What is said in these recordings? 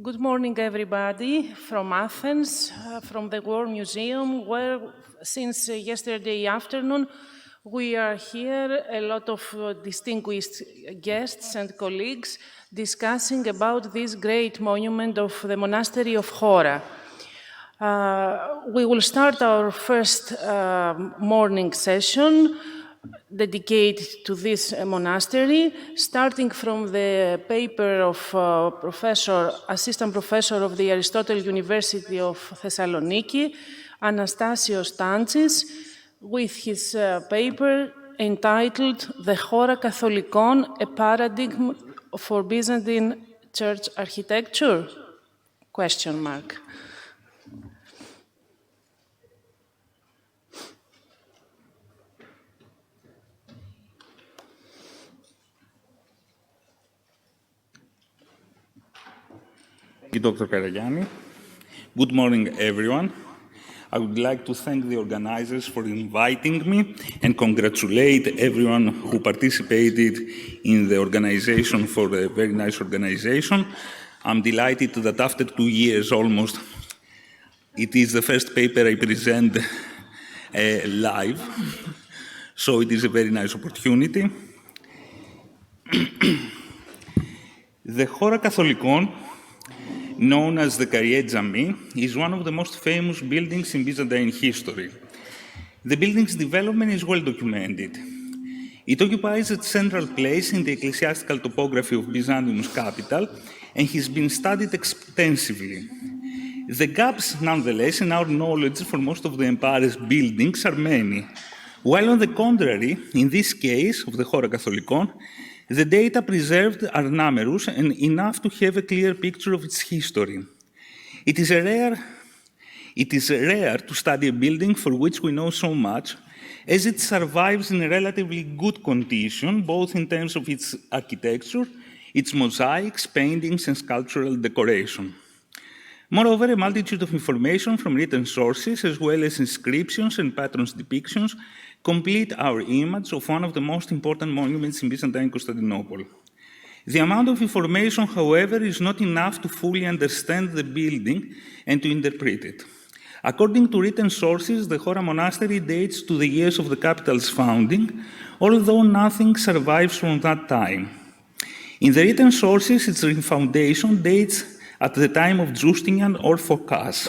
Good morning, everybody, from Athens, from the War Museum, where since yesterday afternoon we are here, a lot of distinguished guests and colleagues discussing about this great monument of the Monastery of Chora. We will start our first morning session dedicated to this monastery, starting from the paper of Assistant Professor of the Aristotle University of Thessaloniki, ANASTASIOS TANTSIS, with his paper entitled The Chora Katholikon, a Paradigm for Byzantine Church Architecture? Question mark. Thank you, Dr. KARAGIANNI. Good morning, everyone. I would like to thank the organizers for inviting me and congratulate everyone who participated in the organization for a very nice organization. I'm delighted that after 2 years almost, it is the first paper I present live. So it is a very nice opportunity. The Chora Katholikon, known as the Name, is one of the most famous buildings in Byzantine history. The building's development is well documented. It occupies a central place in the ecclesiastical topography of Byzantium's capital and has been studied extensively. The gaps, nonetheless, in our knowledge for most of the empire's buildings are many, while on the contrary, in this case of the Chora Katholikon, the data preserved are numerous and enough to have a clear picture of its history. It is rare to study a building for which we know so much, as it survives in a relatively good condition, both in terms of its architecture, its mosaics, paintings, and sculptural decoration. Moreover, a multitude of information from written sources, as well as inscriptions and patrons' depictions, complete our image of one of the most important monuments in Byzantine Constantinople. The amount of information, however, is not enough to fully understand the building and to interpret it. According to written sources, the Chora Monastery dates to the years of the capital's founding, although nothing survives from that time. In the written sources, its foundation dates at the time of Justinian or Phocas.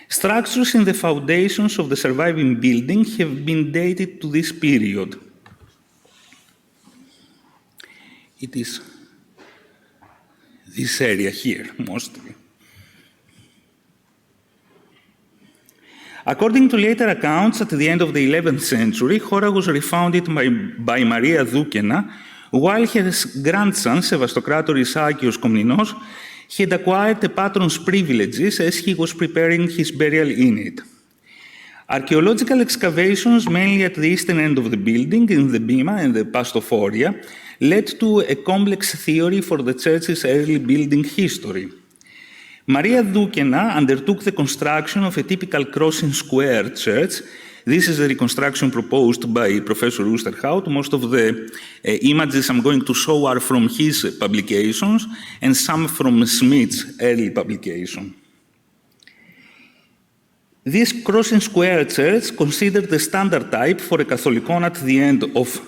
Structures in the foundations of the surviving building have been dated to this period. It is this area here, mostly. According to later accounts, at the end of the 11th century, Chora was refounded by Maria Doukena, while her grandson, Sevastokrator Isakios Komninos, had acquired the patron's privileges as he was preparing his burial in it. Archaeological excavations, mainly at the eastern end of the building, in the Bima and the Pastophoria, led to a complex theory for the church's early building history. Maria Doukena undertook the construction of a typical crossing square church. This is a reconstruction proposed by Professor Oosterhout. Most of the images I'm going to show are from his publications and some from Smith's early publication. This crossing square church considered the standard type for a Katholikon at the end of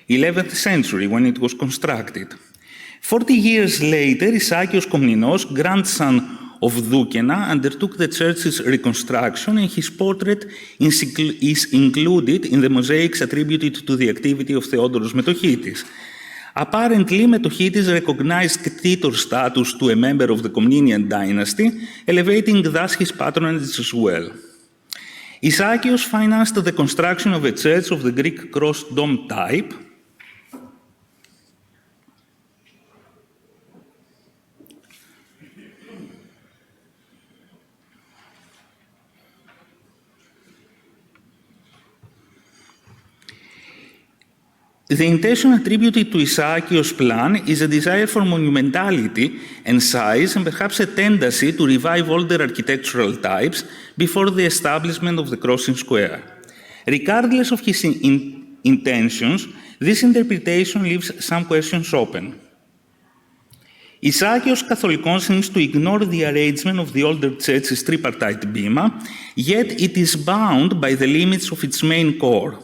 11th century when it was constructed. 40 years later, Isakios Komninos, grandson of Doukena, undertook the church's reconstruction, and his portrait is included in the mosaics attributed to the activity of Theodoros Metochitis. Apparently, Metochitis recognized Titor's status to a member of the Komnenian dynasty, elevating thus his patronage as well. Isakios financed the construction of a church of the Greek cross dome type, The intention attributed to Isakios' plan is a desire for monumentality and size, and perhaps a tendency to revive older architectural types before the establishment of the crossing square. Regardless of his intentions, this interpretation leaves some questions open. Isakios Katholikon seems to ignore the arrangement of the older church's tripartite bema, yet it is bound by the limits of its main core.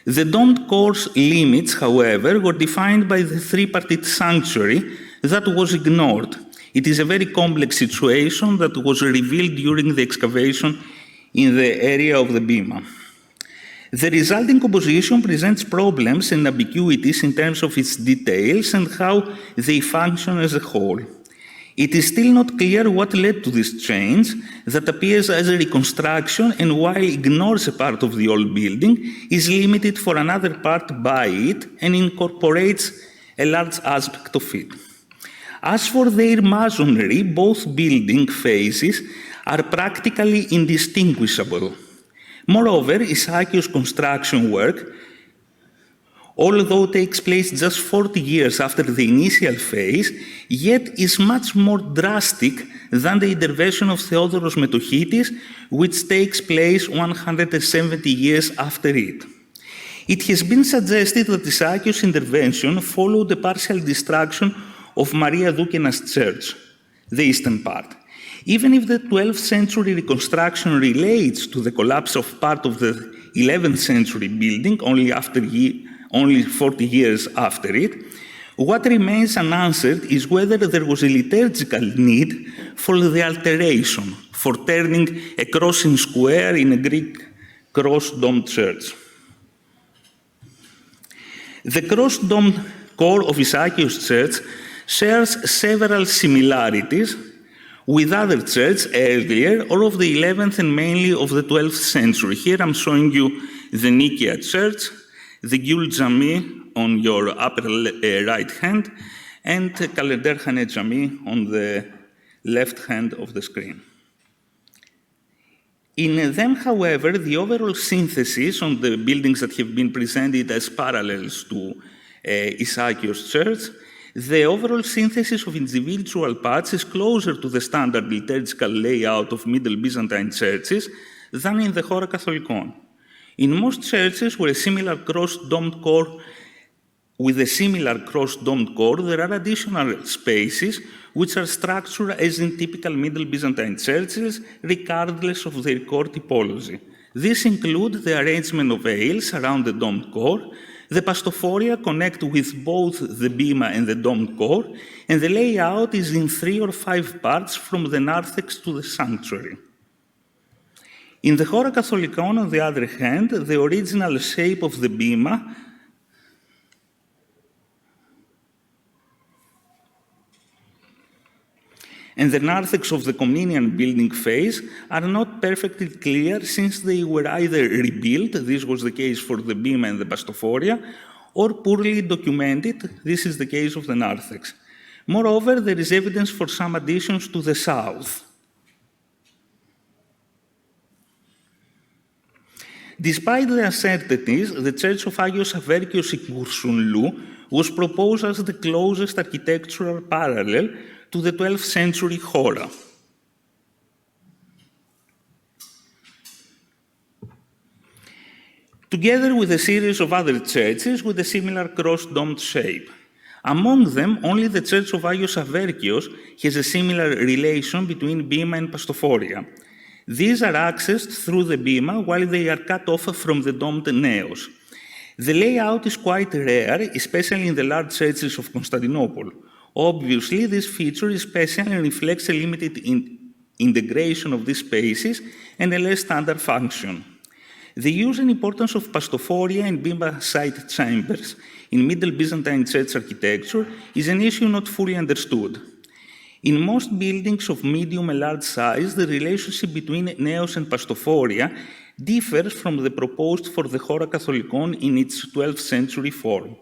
The domed core's limits, however, were defined by the tripartite sanctuary that was ignored. It is a very complex situation that was revealed during the excavation in the area of the bema. The resulting composition presents problems and ambiguities in terms of its details and how they function as a whole. It is still not clear what led to this change that appears as a reconstruction and while ignores a part of the old building, is limited for another part by it and incorporates a large aspect of it. As for their masonry, both building phases are practically indistinguishable. Moreover, Isakios' construction work, although takes place just 40 years after the initial phase, yet is much more drastic than the intervention of Theodoros Metochitis, which takes place 170 years after it. It has been suggested that Isakios' intervention followed the partial destruction of Maria Doukena's church, the eastern part. Even if the 12th century reconstruction relates to the collapse of part of the 11th century building only 40 years after it, what remains unanswered is whether there was a liturgical need for the alteration, for turning a crossing square in a Greek cross-domed church. The cross-domed core of Isakios' church shares several similarities with other churches earlier or of the 11th and mainly of the 12th century. Here I'm showing you the Nicaea Church, the Gyul Jami on your upper right hand, and Kalender Hane Jami on the left hand of the screen. In them, however, the overall synthesis on the buildings that have been presented as parallels to Isakios' church, the overall synthesis of individual parts is closer to the standard liturgical layout of Middle Byzantine churches than in the Chora Katholikon. In most churches with a similar cross-domed core, there are additional spaces which are structured as in typical Middle Byzantine churches, regardless of their core typology. These include the arrangement of aisles around the domed core. The pastophoria connect with both the bema and the domed core, and the layout is in 3 or 5 parts from the narthex to the sanctuary. In the Chora Katholikon, on the other hand, the original shape of the bema and the narthex of the Comnenian building phase are not perfectly clear since they were either rebuilt, this was the case for the bema and the pastophoria, or poorly documented, this is the case of the narthex. Moreover, there is evidence for some additions to the south. Despite the uncertainties, the Church of Agios Averkios in Koursunlu was proposed as the closest architectural parallel to the 12th century Chora. Together with a series of other churches with a similar cross-domed shape. Among them, only the Church of Agios Averkios has a similar relation between bema and pastophoria. These are accessed through the bema while they are cut off from the domed naos. The layout is quite rare, especially in the large churches of Constantinople. Obviously, this feature is special and reflects a limited integration of these spaces and a less standard function. The use and importance of pastophoria and bema side chambers in Middle Byzantine church architecture is an issue not fully understood. In most buildings of medium and large size, the relationship between naos and pastophoria differs from the proposed for the Chora Katholikon in its 12th century form.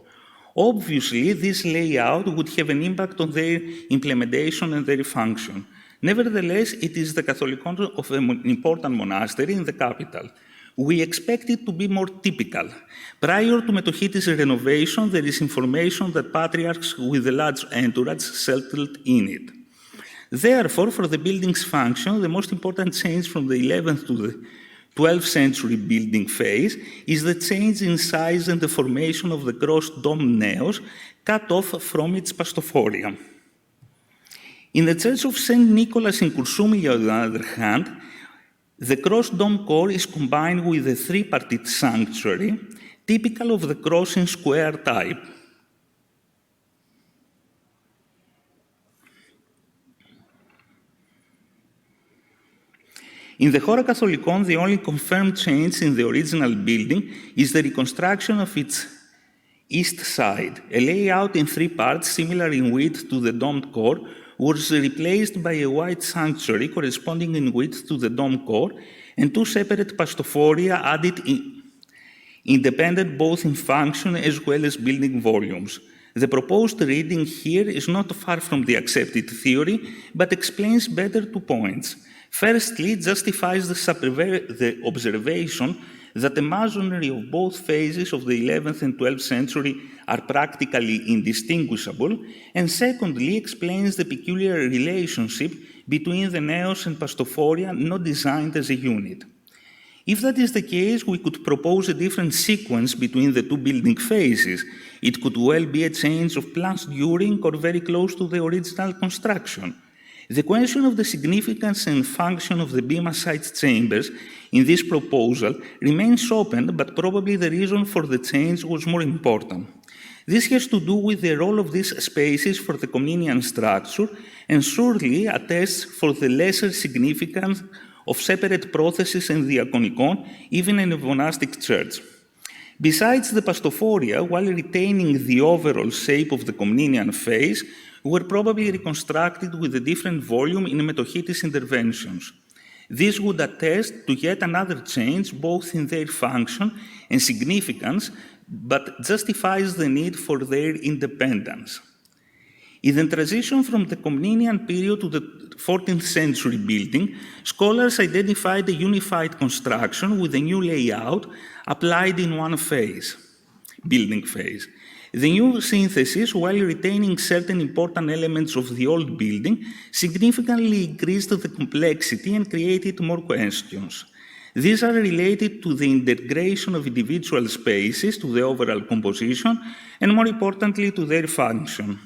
Obviously, this layout would have an impact on their implementation and their function. Nevertheless, it is the Katholikon of an important monastery in the capital. We expect it to be more typical. Prior to Metochitis' renovation, there is information that patriarchs with a large entourage settled in it. Therefore, for the building's function, the most important change from the 11th to the 12th century building phase is the change in size and the formation of the cross-domed naos cut off from its pastophoria. In the Church of St. Nicholas in Koursoumilya, on the other hand, the cross-dome core is combined with a three-parted sanctuary, typical of the crossing square type. In the Chora Katholikon, the only confirmed change in the original building is the reconstruction of its east side. A layout in three parts, similar in width to the domed core, was replaced by a wide sanctuary corresponding in width to the dome core, and two separate pastophoria added independent both in function as well as building volumes. The proposed reading here is not far from the accepted theory, but explains better 2 points. Firstly, it justifies the observation that the masonry of both phases of the 11th and 12th century are practically indistinguishable, and secondly, explains the peculiar relationship between the naos and pastophoria not designed as a unit. If that is the case, we could propose a different sequence between the two building phases. It could well be a change of plans during or very close to the original construction. The question of the significance and function of the bema side chambers in this proposal remains open, but probably the reason for the change was more important. This has to do with the role of these spaces for the communion structure, and surely attests for the lesser significance of separate protheses and the Diaconicon, even in a monastic church. Besides, the pastophoria, while retaining the overall shape of the communion phase, were probably reconstructed with a different volume in Metochitis interventions. This would attest to yet another change, both in their function and significance, but justifies the need for their independence. In the transition from the Komnenian period to the 14th century building, scholars identified a unified construction with a new layout applied in one phase, building phase. The new synthesis, while retaining certain important elements of the old building, significantly increased the complexity and created more questions. These are related to the integration of individual spaces to the overall composition, and more importantly, to their function.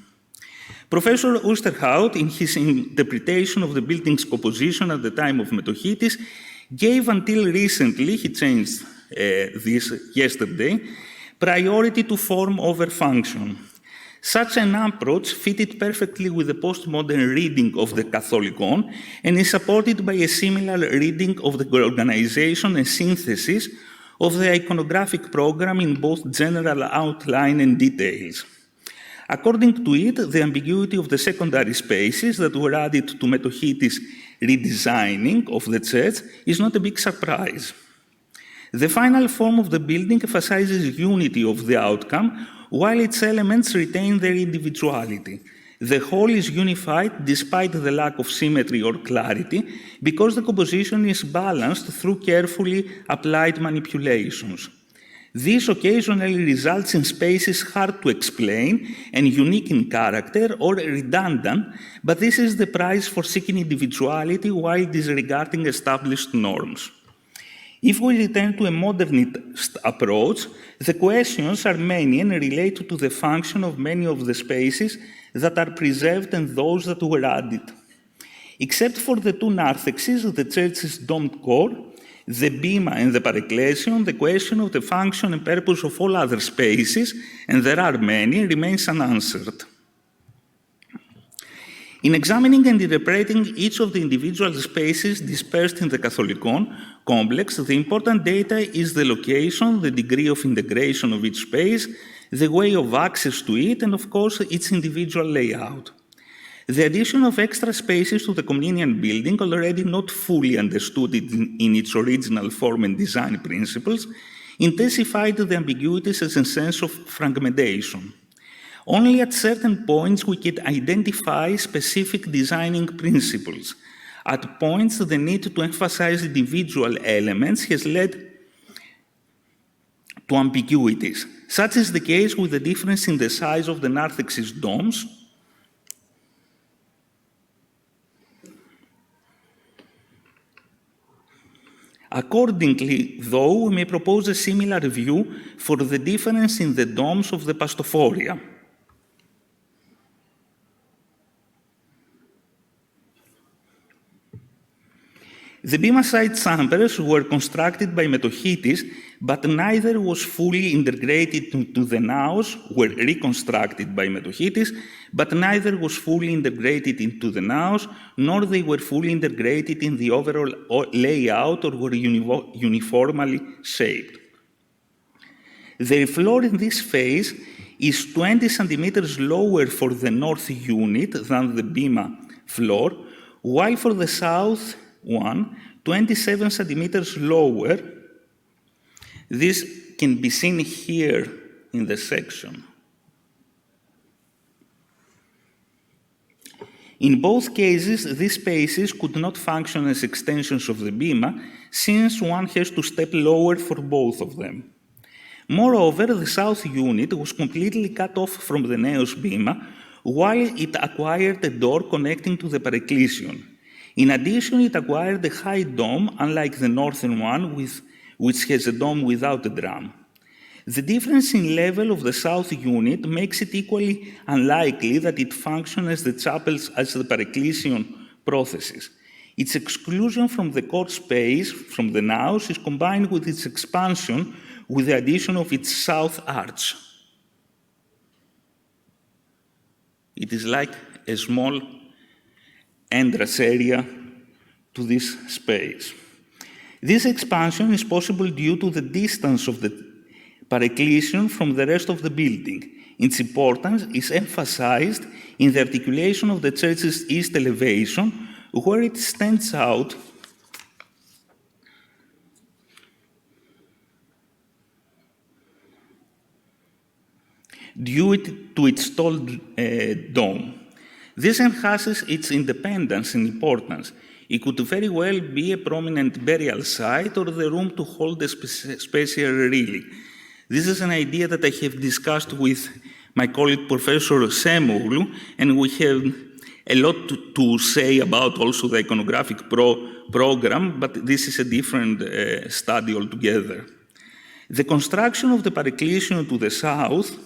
Professor Oosterhout, in his interpretation of the building's composition at the time of Metochitis, gave until recently, he changed this yesterday, priority to form over function. Such an approach fitted perfectly with the postmodern reading of the Katholikon and is supported by a similar reading of the organization and synthesis of the iconographic program in both general outline and details. According to it, the ambiguity of the secondary spaces that were added to Metochitis' redesigning of the church is not a big surprise. The final form of the building emphasizes unity of the outcome, while its elements retain their individuality. The whole is unified despite the lack of symmetry or clarity, because the composition is balanced through carefully applied manipulations. This occasionally results in spaces hard to explain and unique in character or redundant, but this is the price for seeking individuality while disregarding established norms. If we return to a modernist approach, the questions are many and relate to the function of many of the spaces that are preserved and those that were added. Except for the two narthexes, the church's domed core, the bema and the Parecclesion, the question of the function and purpose of all other spaces, and there are many, remains unanswered. In examining and interpreting each of the individual spaces dispersed in the Katholikon complex, the important data is the location, the degree of integration of each space, the way of access to it, and of course, its individual layout. The addition of extra spaces to the Komnenian building, already not fully understood in its original form and design principles, intensified the ambiguities as a sense of fragmentation. Only at certain points we can identify specific designing principles. At points, the need to emphasize individual elements has led to ambiguities. Such is the case with the difference in the size of the narthexis domes, Accordingly, though, we may propose a similar view for the difference in the domes of the pastophoria. The bema side chambers were constructed by Metochitis, but neither was fully integrated into the naos, were reconstructed by Metochitis, but neither was fully integrated into the naos, nor they were fully integrated in the overall layout or were uniformly shaped. The floor in this phase is 20 centimeters lower for the north unit than the bema floor, while for the south one, 27 centimeters lower. This can be seen here in the section. In both cases, these spaces could not function as extensions of the bema, since one has to step lower for both of them. Moreover, the south unit was completely cut off from the naos bema, while it acquired a door connecting to the Parecclesion. In addition, it acquired a high dome, unlike the northern one, which has a dome without a drum. The difference in level of the south unit makes it equally unlikely that it functions as the chapels as the Parecclesion processes. Its exclusion from the court space, from the naos, is combined with its expansion with the addition of its south arch. It is like a small entrance area to this space. This expansion is possible due to the distance of the Parecclesion from the rest of the building. Its importance is emphasized in the articulation of the church's east elevation, where it stands out due to its tall dome. This enhances its independence and importance. It could very well be a prominent burial site or the room to hold a special relic. This is an idea that I have discussed with my colleague Professor Semoğlu, and we have a lot to say about also the iconographic program, but this is a different study altogether. The construction of the Parecclesion to the south,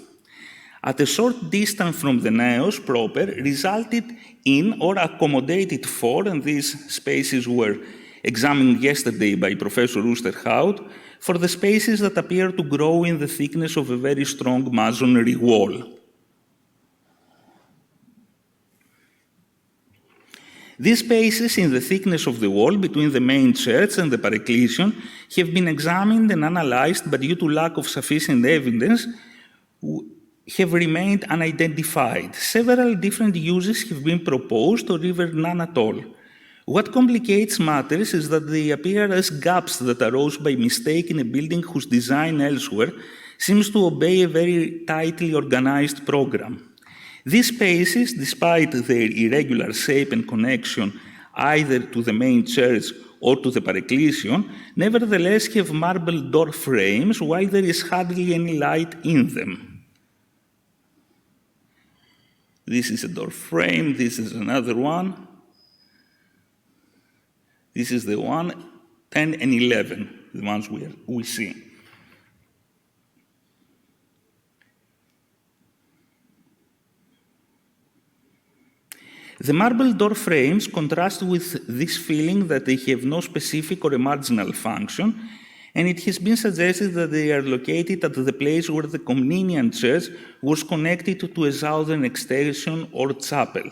at a short distance from the naos proper, resulted in or accommodated for, and these spaces were examined yesterday by Professor Oosterhout, for the spaces that appear to grow in the thickness of a very strong masonry wall. These spaces in the thickness of the wall between the main church and the Parecclesion have been examined and analyzed, but due to lack of sufficient evidence, have remained unidentified. Several different uses have been proposed, or even none at all. What complicates matters is that they appear as gaps that arose by mistake in a building whose design elsewhere seems to obey a very tightly organized program. These spaces, despite their irregular shape and connection either to the main church or to the Parecclesion, nevertheless have marble door frames while there is hardly any light in them. This is a door frame, this is another one. This is the 1, 10, and 11, the ones we see. The marble door frames contrast with this feeling that they have no specific or a marginal function, and it has been suggested that they are located at the place where the Comnenian church was connected to a southern extension or chapel.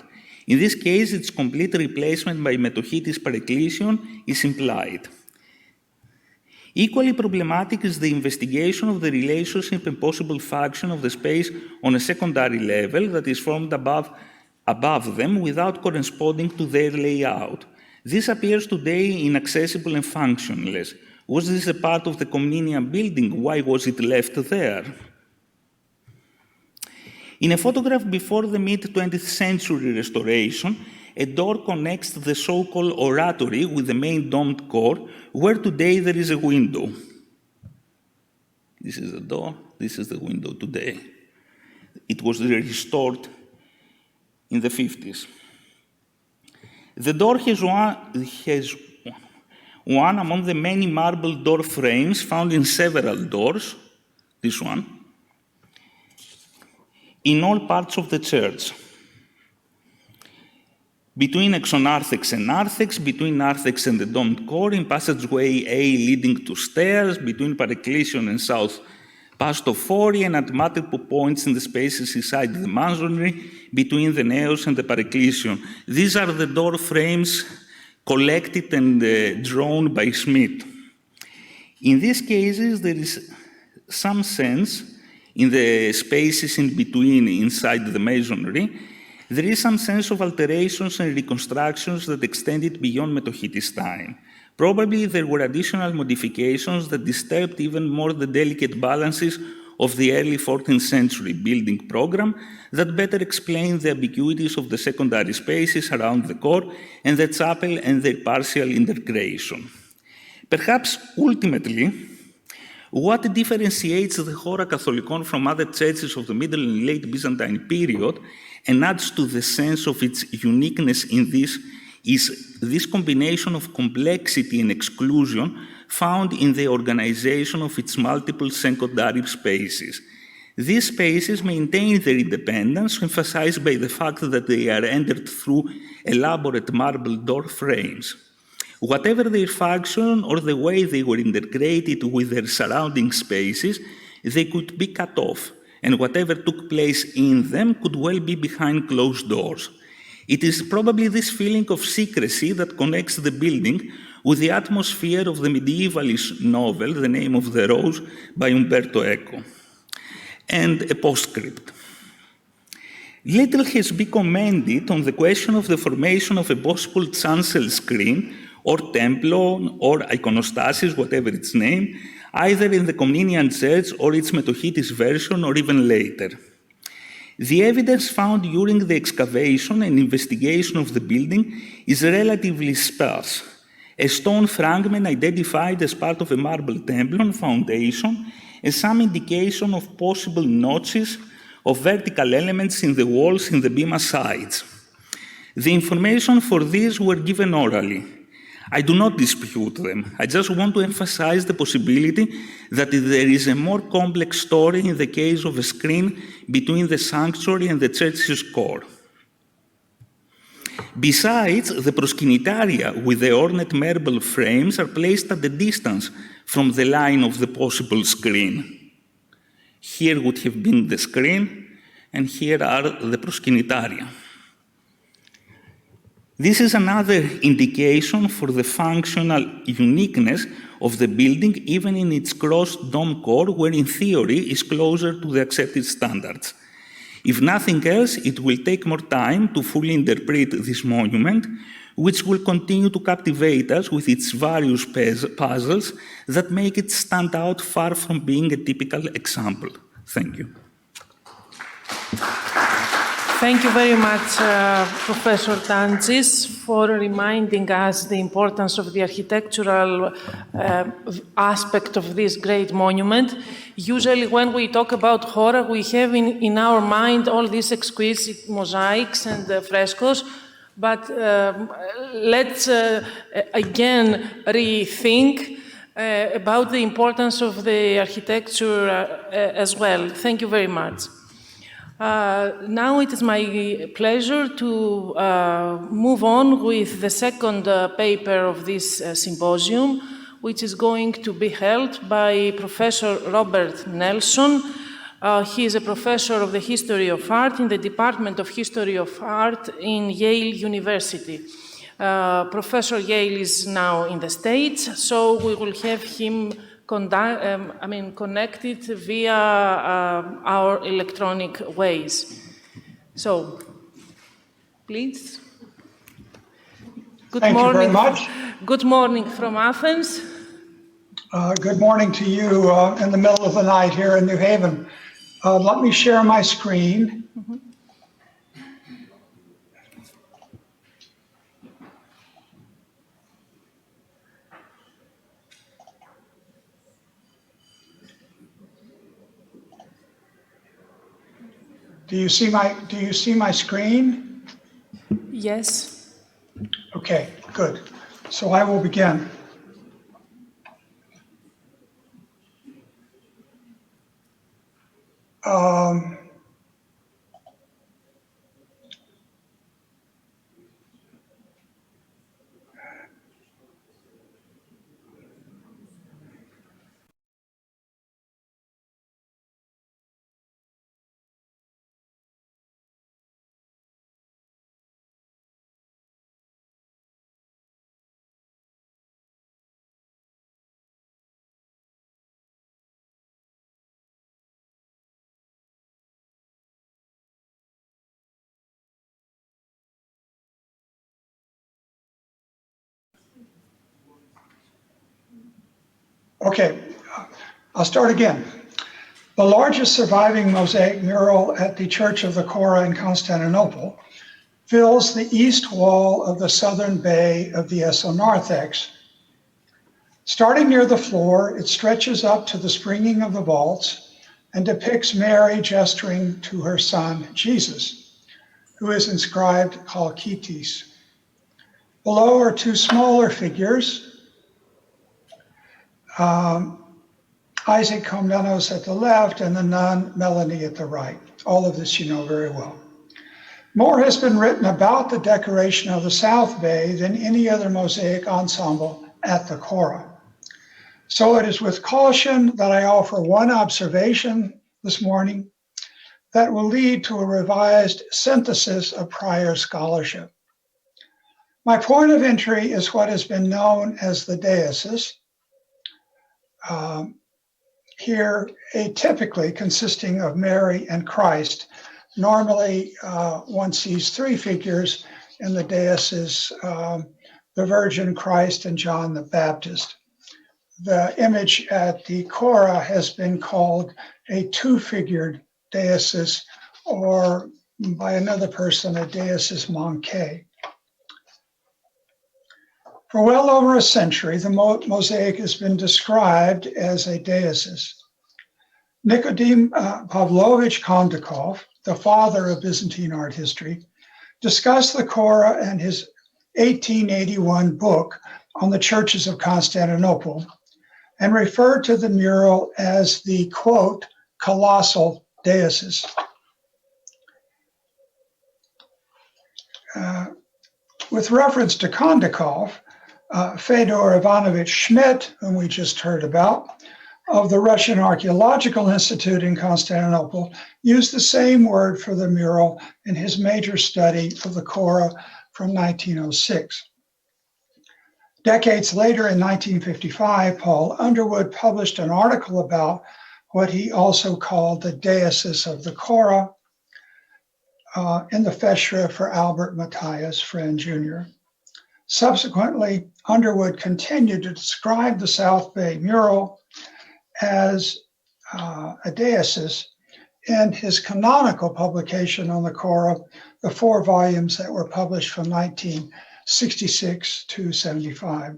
In this case, its complete replacement by Metochitis Parecclesion is implied. Equally problematic is the investigation of the relationship and possible function of the space on a secondary level that is formed above them without corresponding to their layout. This appears today inaccessible and functionless. Was this a part of the Comnenian building? Why was it left there? In a photograph before the mid-20th century restoration, a door connects the so-called oratory with the main domed core, where today there is a window. This is the door, this is the window today. It was restored in the 50s. The door has one among the many marble door frames found in several doors, this one, in all parts of the church. between exonarthex and narthex, between narthex and the domed core, in passageway A leading to stairs, between Parecclesion and south Pastophory, and at multiple points in the spaces inside the masonry, between the naos and the Parecclesion. These are the door frames collected and drawn by Schmidt. In these cases, there is some sense in the spaces in between inside the masonry. There is some sense of alterations and reconstructions that extended beyond Metochitis time. Probably there were additional modifications that disturbed even more the delicate balances of the early 14th century building program that better explain the ambiguities of the secondary spaces around the core and the chapel and their partial integration. Perhaps ultimately, what differentiates the Chora Katholikon from other churches of the Middle and Late Byzantine period and adds to the sense of its uniqueness in this is this combination of complexity and exclusion found in the organization of its multiple secondary spaces. These spaces maintain their independence, emphasized by the fact that they are entered through elaborate marble door frames. Whatever their function or the way they were integrated with their surrounding spaces, they could be cut off, and whatever took place in them could well be behind closed doors. It is probably this feeling of secrecy that connects the building with the atmosphere of the medievalist novel, The Name of the Rose, by Umberto Eco. And a postscript. Little has been commented on the question of the formation of a possible chancel screen or templon or iconostasis, whatever its name, either in the Comnenian Church or its Metochitis version or even later. The evidence found during the excavation and investigation of the building is relatively sparse. A stone fragment identified as part of a marble templon foundation and some indication of possible notches of vertical elements in the walls in the bema sides. The information for these were given orally. I do not dispute them. I just want to emphasize the possibility that there is a more complex story in the case of a screen between the sanctuary and the church's core. Besides, the proscenitaria with the ornate marble frames are placed at a distance from the line of the possible screen. Here would have been the screen, and here are the proscenitaria. This is another indication for the functional uniqueness of the building, even in its crossed dome core, where in theory is closer to the accepted standards. If nothing else, it will take more time to fully interpret this monument, which will continue to captivate us with its various puzzles that make it stand out far from being a typical example. Thank you. Thank you very much, Professor TANTSIS, for reminding us the importance of the architectural aspect of this great monument. Usually when we talk about Chora, we have in our mind all these exquisite mosaics and frescoes, but let's again rethink about the importance of the architecture as well. Thank you very much. Now it is my pleasure to move on with the second paper of this symposium, which is going to be held by Professor Robert Nelson. He is a professor of the history of art in the Department of History of Art in Yale University. Professor Yale is now in the States, so we will have him connected via our electronic ways. So, please. Thank you very much. Good morning from Athens. Good morning to you in the middle of the night here in New Haven. Let me share my screen. Mm-hmm. Do you see my screen? Yes. Okay, good. So I will begin. Okay, I'll start again. The largest surviving mosaic mural at the Church of the Chora in Constantinople fills the east wall of the southern bay of the Esonarthex. Starting near the floor, it stretches up to the springing of the vaults and depicts Mary gesturing to her son, Jesus, who is inscribed Chalkitis. Below are two smaller figures, Isaac Komnenos at the left and the nun Melanie at the right. All of this you know very well. More has been written about the decoration of the South Bay than any other mosaic ensemble at the Chora. So it is with caution that I offer one observation this morning that will lead to a revised synthesis of prior scholarship. My point of entry is what has been known as the Deesis, here atypically consisting of Mary and Christ. Normally, one sees three figures in the Deesis, the Virgin, Christ, and John the Baptist. The image at the Chora has been called a two-figured Deesis, or by another person, a Deesis manqué. For well over a century, the mosaic has been described as a Deesis. Nikodem Pavlovich Kondakov, the father of Byzantine art history, discussed the Chora in his 1881 book on the churches of Constantinople and referred to the mural as the, quote, colossal Deesis. With reference to Kondakov, Fedor Ivanovich Schmidt, whom we just heard about, of the Russian Archaeological Institute in Constantinople, used the same word for the mural in his major study of the Chora from 1906. Decades later, in 1955, Paul Underwood published an article about what he also called the Deesis of the Chora in the Feshra for Albert Matthias Friend Jr. Subsequently, Underwood continued to describe the South Bay mural as a Deesis in his canonical publication on the Chora, the 4 volumes that were published from 1966 to 75.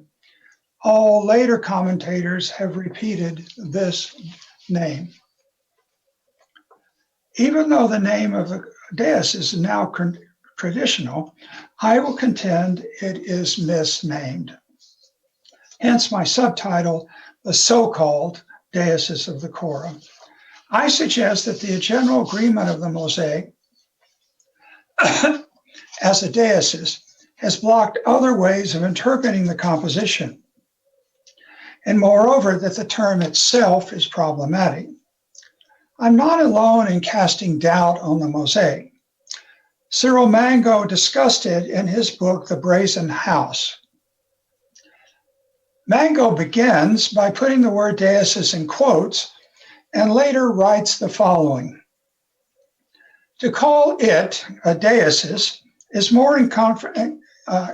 All later commentators have repeated this name. Even though the name of the Deesis is now traditional, I will contend it is misnamed. Hence my subtitle, the so-called Deesis of the Chora. I suggest that the general agreement of the mosaic as a Deesis has blocked other ways of interpreting the composition, and moreover, that the term itself is problematic. I'm not alone in casting doubt on the mosaic. Cyril Mango discussed it in his book, The Brazen House. Mango begins by putting the word Deesis in quotes and later writes the following. To call it a Deesis is more in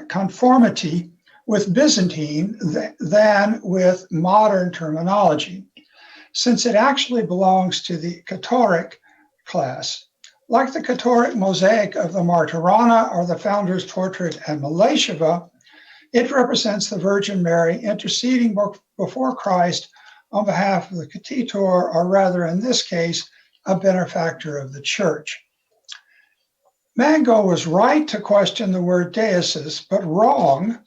conformity with Byzantine than with modern terminology, since it actually belongs to the KAILLET class. Like the KAILLET mosaic of the Martirana or the founder's portrait at Malasheva, it represents the Virgin Mary interceding before Christ on behalf of the Katitor, or rather in this case, a benefactor of the church. Mango was right to question the word Deesis, but wrong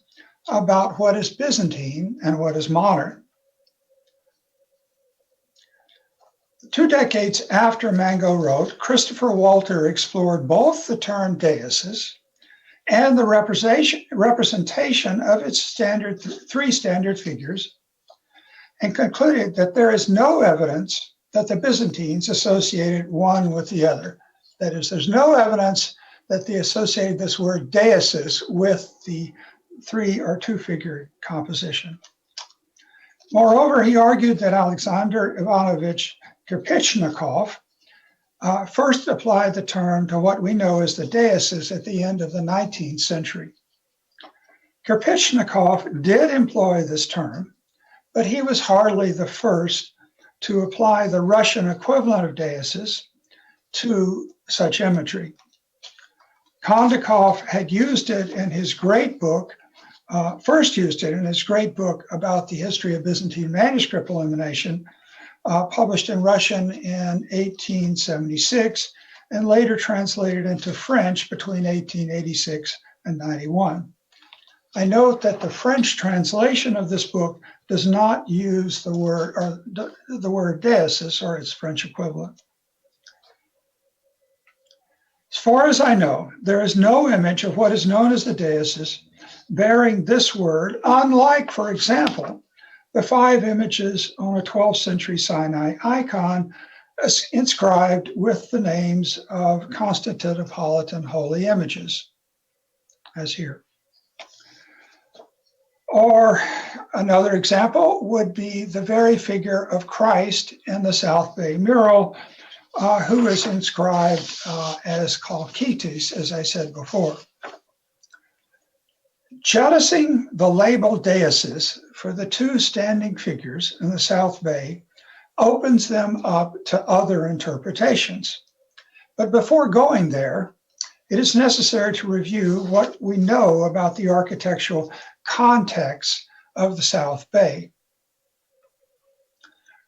about what is Byzantine and what is modern. 2 decades after Mango wrote, Christopher Walter explored both the term Deesis and the representation of its three standard figures, and concluded that there is no evidence that the Byzantines associated one with the other. That is, there's no evidence that they associated this word Deesis with the 3 or 2 figure composition. Moreover, he argued that Alexander Ivanovich Kirpichnikov first applied the term to what we know as the Deesis at the end of the 19th century. Kirpichnikov did employ this term, but he was hardly the first to apply the Russian equivalent of Deesis to such imagery. Kondakov had used it in his great book, first used it in his great book about the history of Byzantine manuscript elimination, published in Russian in 1876, and later translated into French between 1886 and 91. I note that the French translation of this book does not use the word Deesis or its French equivalent. As far as I know, there is no image of what is known as the Deesis bearing this word, unlike, for example, the 5 images on a 12th century Sinai icon inscribed with the names of Constantinopolitan holy images, as here. Or another example would be the very figure of Christ in the South Bay mural, who is inscribed as Kalkitis, as I said before. Jettisoning the label Deesis for the 2 standing figures in the South Bay opens them up to other interpretations. But before going there, it is necessary to review what we know about the architectural context of the South Bay.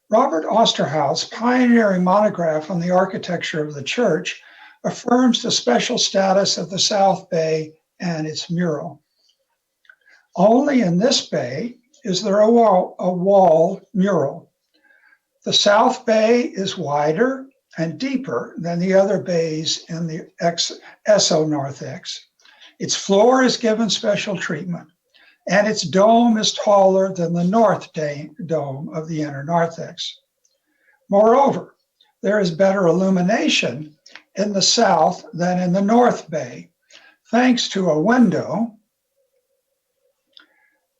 Robert Osterhaus' pioneering monograph on the architecture of the church affirms the special status of the South Bay and its mural. Only in this bay is there a wall mural. The South Bay is wider and deeper than the other bays in the Eso-narthex. Its floor is given special treatment, and its dome is taller than the north dome of the inner narthex. Moreover, there is better illumination in the south than in the north bay, thanks to a window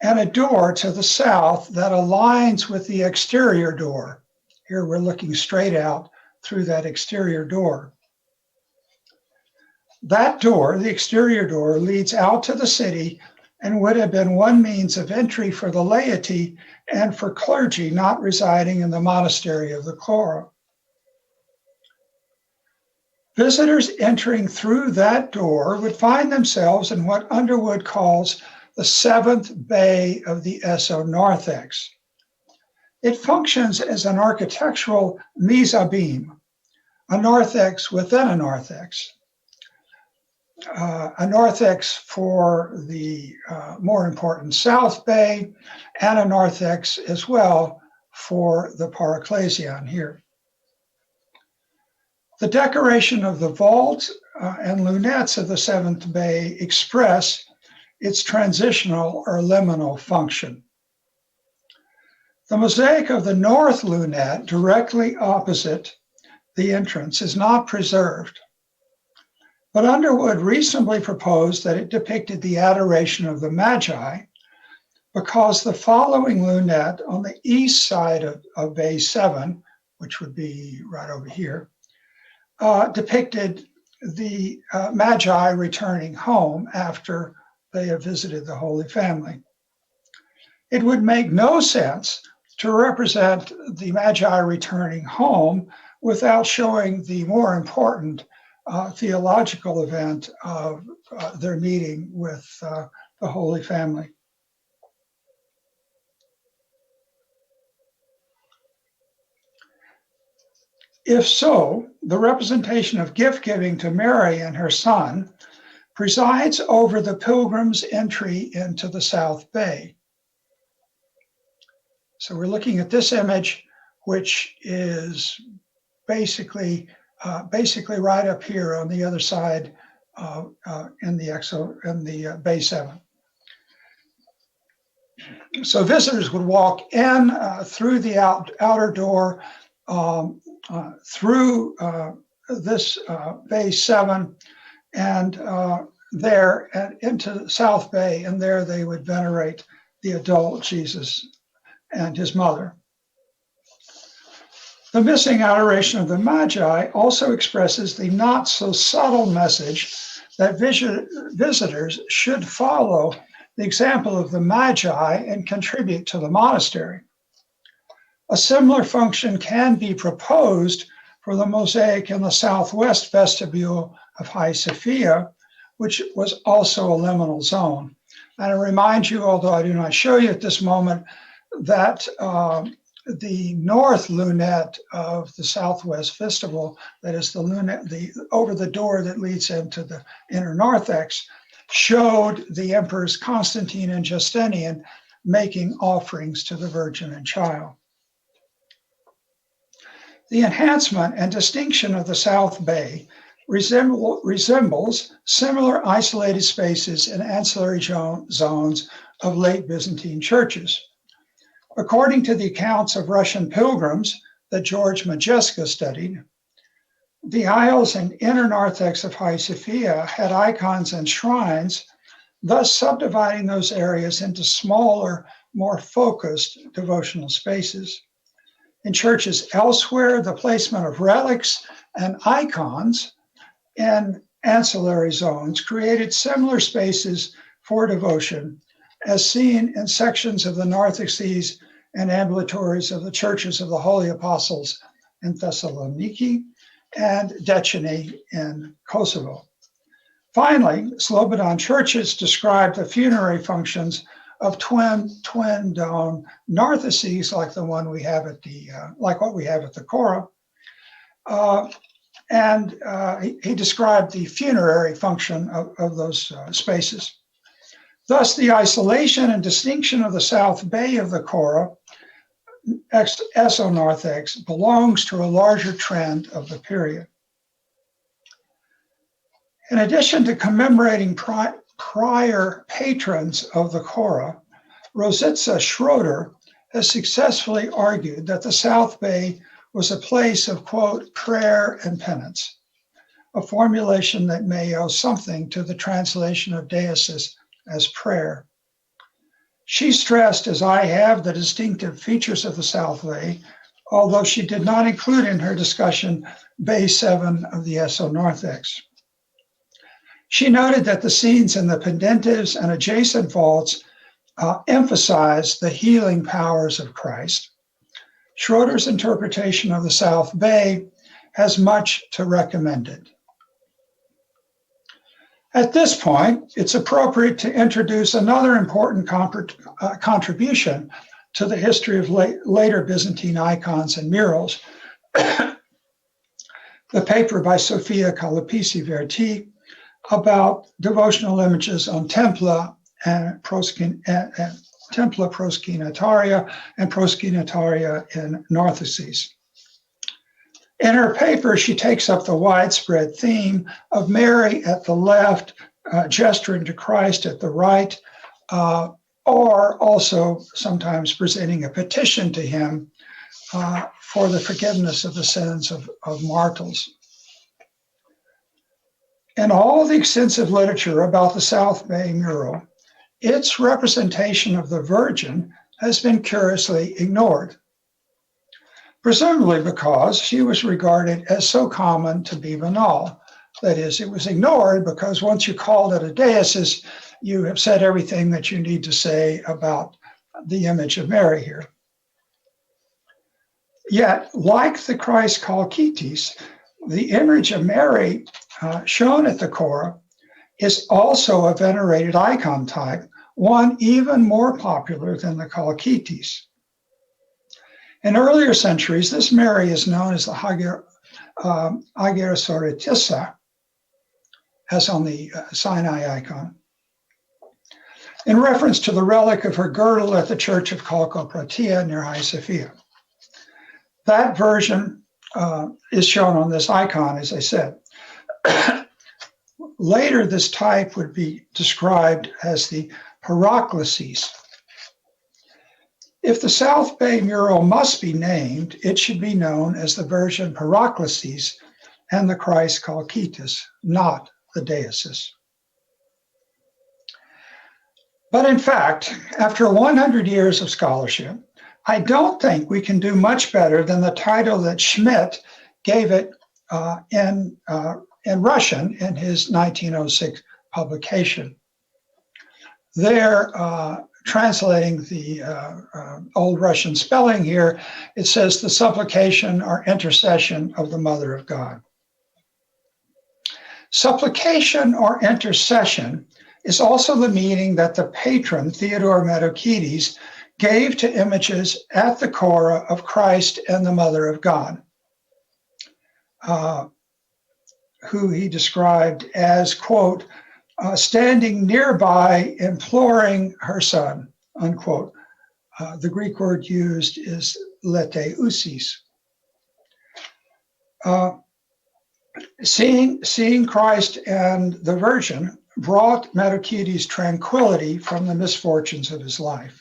and a door to the south that aligns with the exterior door. Here we're looking straight out through that exterior door. That door, the exterior door, leads out to the city and would have been one means of entry for the laity and for clergy not residing in the monastery of the Chora. Visitors entering through that door would find themselves in what Underwood calls the 7th bay of the Eso-narthex. It functions as an architectural mise-à-beam, a narthex within a narthex. A narthex for the more important South Bay, and a narthex as well for the Parecclesion here. The decoration of the vault and lunettes of the 7th Bay express its transitional or liminal function. The mosaic of the north lunette, directly opposite the entrance, is not preserved, but Underwood reasonably proposed that it depicted the adoration of the Magi because the following lunette on the east side of Bay 7, which would be right over here, depicted the Magi returning home after they have visited the Holy Family. It would make no sense to represent the Magi returning home without showing the more important theological event of their meeting with the Holy Family. If so, the representation of gift giving to Mary and her son presides over the pilgrim's entry into the South Bay. So we're looking at this image, which is basically right up here on the other side in the Bay 7. So visitors would walk in through the outer door, through this Bay 7, and there and into South Bay, and there they would venerate the adult Jesus and his mother. The missing adoration of the Magi also expresses the not so subtle message that visitors should follow the example of the Magi and contribute to the monastery. A similar function can be proposed for the mosaic in the southwest vestibule of Hagia Sophia, which was also a liminal zone. And I remind you, although I do not show you at this moment, that the north lunette of the southwest vestibule, that is the lunette over the door that leads into the inner narthex, showed the emperors Constantine and Justinian making offerings to the Virgin and Child. The enhancement and distinction of the South Bay resembles similar isolated spaces in ancillary zones of late Byzantine churches. According to the accounts of Russian pilgrims that George Majeska studied, the aisles and inner narthex of Hagia Sophia had icons and shrines, thus subdividing those areas into smaller, more focused devotional spaces. In churches elsewhere, the placement of relics and icons in ancillary zones created similar spaces for devotion, as seen in sections of the nartheses and ambulatories of the churches of the Holy Apostles in Thessaloniki and Decini in Kosovo. Finally, Slobodan churches described the funerary functions of twin dome nartheses, like the one we have at the what we have at the Chora, and he described the funerary function of those spaces. Thus, the isolation and distinction of the South Bay of the Chora, esonarthex, belongs to a larger trend of the period. In addition to commemorating prior patrons of the Chora, Rositza Schroeder has successfully argued that the South Bay was a place of, quote, prayer and penance, a formulation that may owe something to the translation of Deesis as prayer. She stressed, as I have, the distinctive features of the South Bay, although she did not include in her discussion Bay 7 of the esonarthex. She noted that the scenes in the pendentives and adjacent vaults emphasized the healing powers of Christ. Schroeder's interpretation of the South Bay has much to recommend it. At this point, it's appropriate to introduce another important contribution to the history of later Byzantine icons and murals, the paper by Sofia Kalapisi-Verti about devotional images on templa and templa proscenitaria and proscenitaria in nartheses. In her paper, she takes up the widespread theme of Mary at the left, gesturing to Christ at the right, or also sometimes presenting a petition to him for the forgiveness of the sins of mortals. In all the extensive literature about the South Bay mural, its representation of the Virgin has been curiously ignored, presumably because she was regarded as so common to be banal. That is, it was ignored because once you called it a Deesis, you have said everything that you need to say about the image of Mary here. Yet, like the Christ Chalkitis, the image of Mary shown at the Chora is also a venerated icon type, one even more popular than the Chalkitis. In earlier centuries, this Mary is known as the Hagirosoritissa, as on the Sinai icon, in reference to the relic of her girdle at the church of Chalkopratia near Hagia Sophia. That version is shown on this icon, as I said. Later, this type would be described as the Parecclesion. If the South Bay mural must be named, it should be known as the Virgin Parecclesion and the Christ Chalkitis, not the Deesis. But in fact, after 100 years of scholarship, I don't think we can do much better than the title that Schmidt gave it in Russian in his 1906 publication. There, translating the Old Russian spelling here, it says the supplication or intercession of the Mother of God. Supplication or intercession is also the meaning that the patron, Theodore Metochites, gave to images at the Chora of Christ and the Mother of God, who he described as, quote, standing nearby imploring her son, unquote. The Greek word used is leteusis. Seeing Christ and the Virgin brought Metochites tranquility from the misfortunes of his life.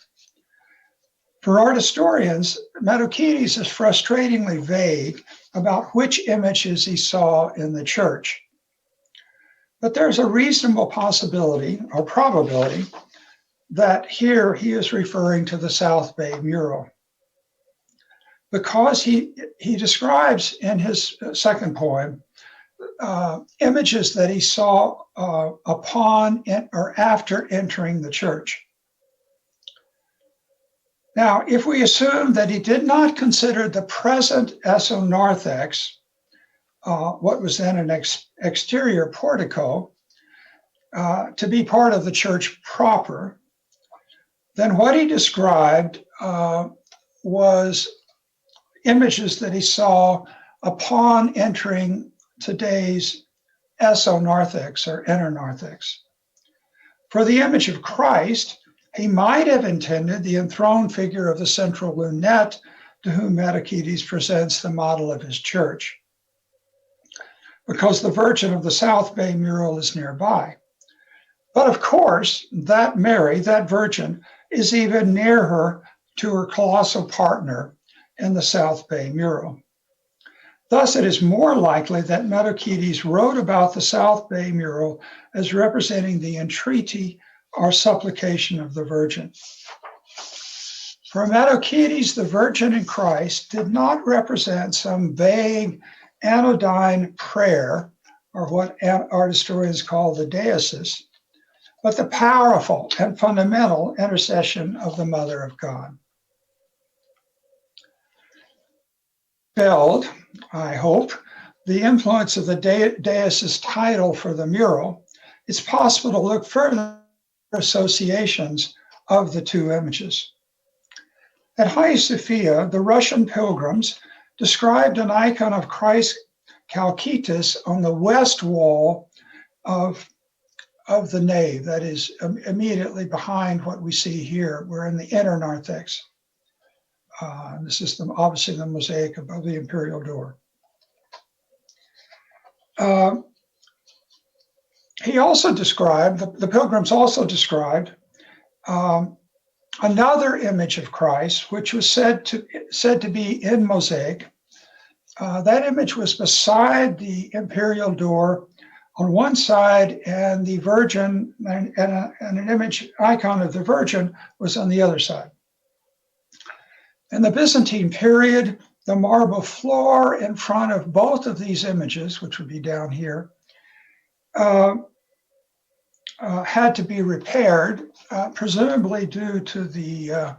For art historians, Metochites is frustratingly vague about which images he saw in the church. But there's a reasonable possibility or probability that here he is referring to the South Bay mural, because he describes in his second poem images that he saw upon or after entering the church. Now, if we assume that he did not consider the present esonarthex, what was then an exterior portico, to be part of the church proper, then what he described was images that he saw upon entering today's esonarthex or inner narthex. For the image of Christ, he might have intended the enthroned figure of the central lunette to whom Metochites presents the model of his church, because the Virgin of the South Bay mural is nearby. But of course, that Mary, that Virgin, is even nearer to her colossal partner in the South Bay mural. Thus, it is more likely that Metochites wrote about the South Bay mural as representing the entreaty or supplication of the Virgin. For Metochites, the Virgin in Christ did not represent some vague anodyne prayer, or what art historians call the Deesis, but the powerful and fundamental intercession of the Mother of God. Build, I hope, the influence of the Deesis title for the mural, it's possible to look further at associations of the two images. At Hagia Sophia, the Russian pilgrims described an icon of Christ Chalkitis on the west wall of the nave, that is immediately behind what we see here. We're in the inner narthex. This is obviously the mosaic above the imperial door. He also described, the pilgrims also described another image of Christ, which was said to be in mosaic. That image was beside the imperial door on one side, and the Virgin and an image icon of the Virgin was on the other side. In the Byzantine period, the marble floor in front of both of these images, which would be down here, had to be repaired, presumably due to the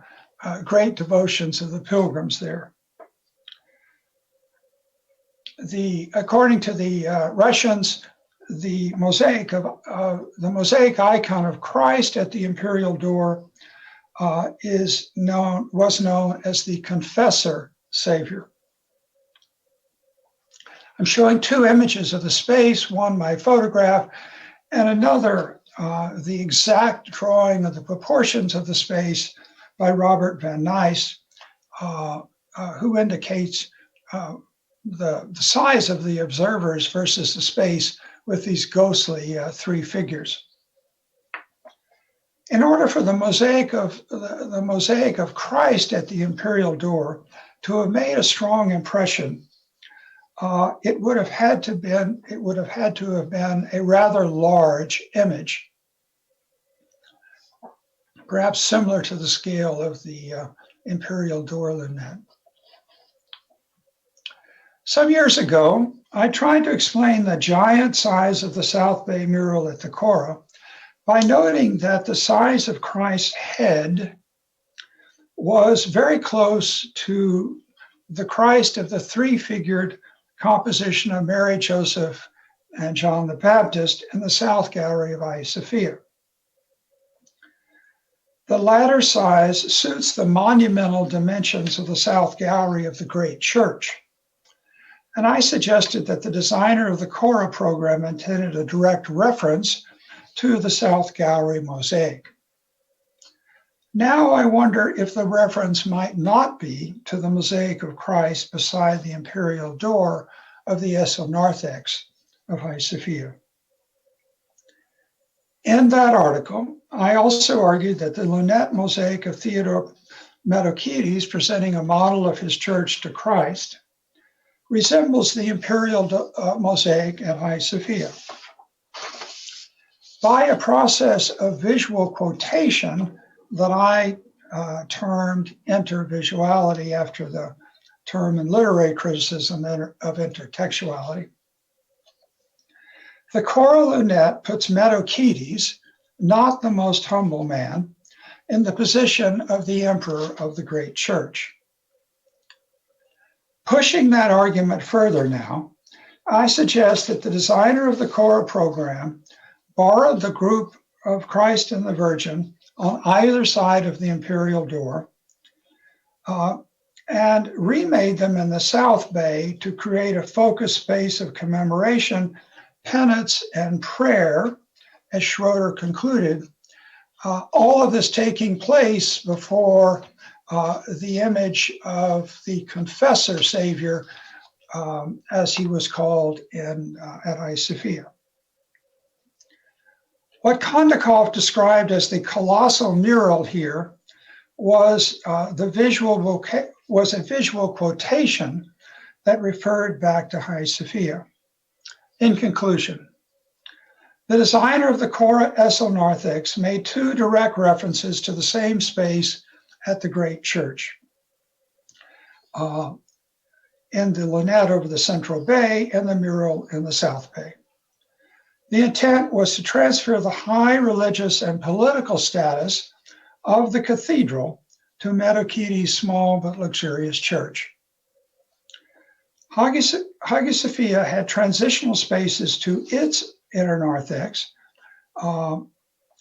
great devotions of the pilgrims there. According to the Russians, the mosaic icon of Christ at the imperial door was known as the Confessor Savior. I'm showing two images of the space, one my photograph, and another the exact drawing of the proportions of the space by Robert van Nys, who indicates the size of the observers versus the space with these ghostly three figures. In order for the mosaic of Christ at the imperial door to have made a strong impression, it would have had to have been a rather large image, perhaps similar to the scale of the imperial door lunette. Some years ago, I tried to explain the giant size of the South Bay mural at the Chora by noting that the size of Christ's head was very close to the Christ of the three-figured composition of Mary, Joseph, and John the Baptist in the South Gallery of Hagia Sophia. The latter size suits the monumental dimensions of the South Gallery of the Great Church. And I suggested that the designer of the Chora program intended a direct reference to the South Gallery mosaic. Now I wonder if the reference might not be to the mosaic of Christ beside the imperial door of the esonarthex of Hagia Sophia. In that article, I also argued that the lunette mosaic of Theodore Metochites, presenting a model of his church to Christ, resembles the imperial mosaic at Hagia Sophia. By a process of visual quotation that I termed intervisuality after the term in literary criticism of intertextuality, the Chora lunette puts Metochites, not the most humble man, in the position of the emperor of the great church. Pushing that argument further now, I suggest that the designer of the Chora program borrowed the group of Christ and the Virgin on either side of the imperial door and remade them in the South Bay to create a focused space of commemoration, penance, and prayer, as Schroeder concluded, all of this taking place before the image of the confessor savior, as he was called at Hagia Sophia. What Kondakov described as the colossal mural here was a visual quotation that referred back to Hagia Sophia. In conclusion, the designer of the Chora esonarthex made two direct references to the same space at the Great Church, in the lunette over the Central Bay and the mural in the South Bay. The intent was to transfer the high religious and political status of the cathedral to Metochites' small but luxurious church. Hagia Sophia had transitional spaces to its inner narthex,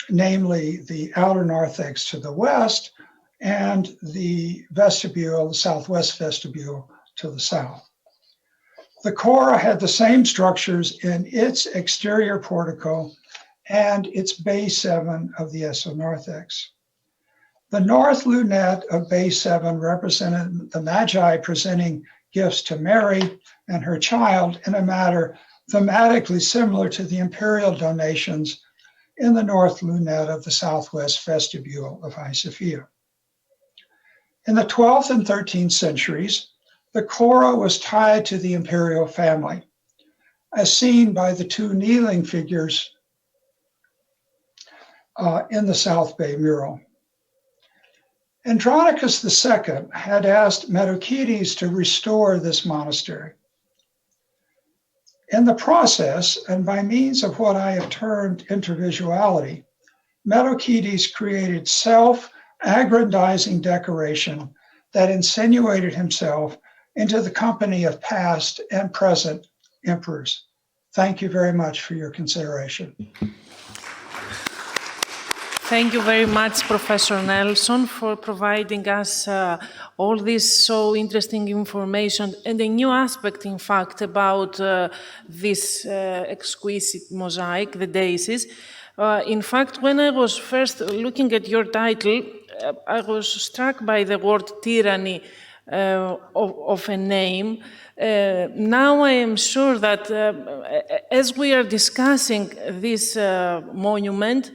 namely the outer narthex to the west and the vestibule, the southwest vestibule, to the south. The Chora had the same structures in its exterior portico and its Bay 7 of the esonarthex. The north lunette of Bay 7 represented the Magi presenting gifts to Mary and her child in a manner thematically similar to the imperial donations in the north lunette of the southwest vestibule of Hagia Sophia. In the 12th and 13th centuries, the Chora was tied to the imperial family, as seen by the two kneeling figures in the South Bay mural. Andronicus II had asked Metochites to restore this monastery. In the process, and by means of what I have termed intervisuality, Metochites created self-aggrandizing decoration that insinuated himself into the company of past and present emperors. Thank you very much for your consideration. Thank you very much, Professor Nelson, for providing us all this so interesting information and a new aspect, in fact, about this exquisite mosaic, the Deesis. In fact, when I was first looking at your title, I was struck by the word tyranny of a name. Now I am sure that as we are discussing this monument,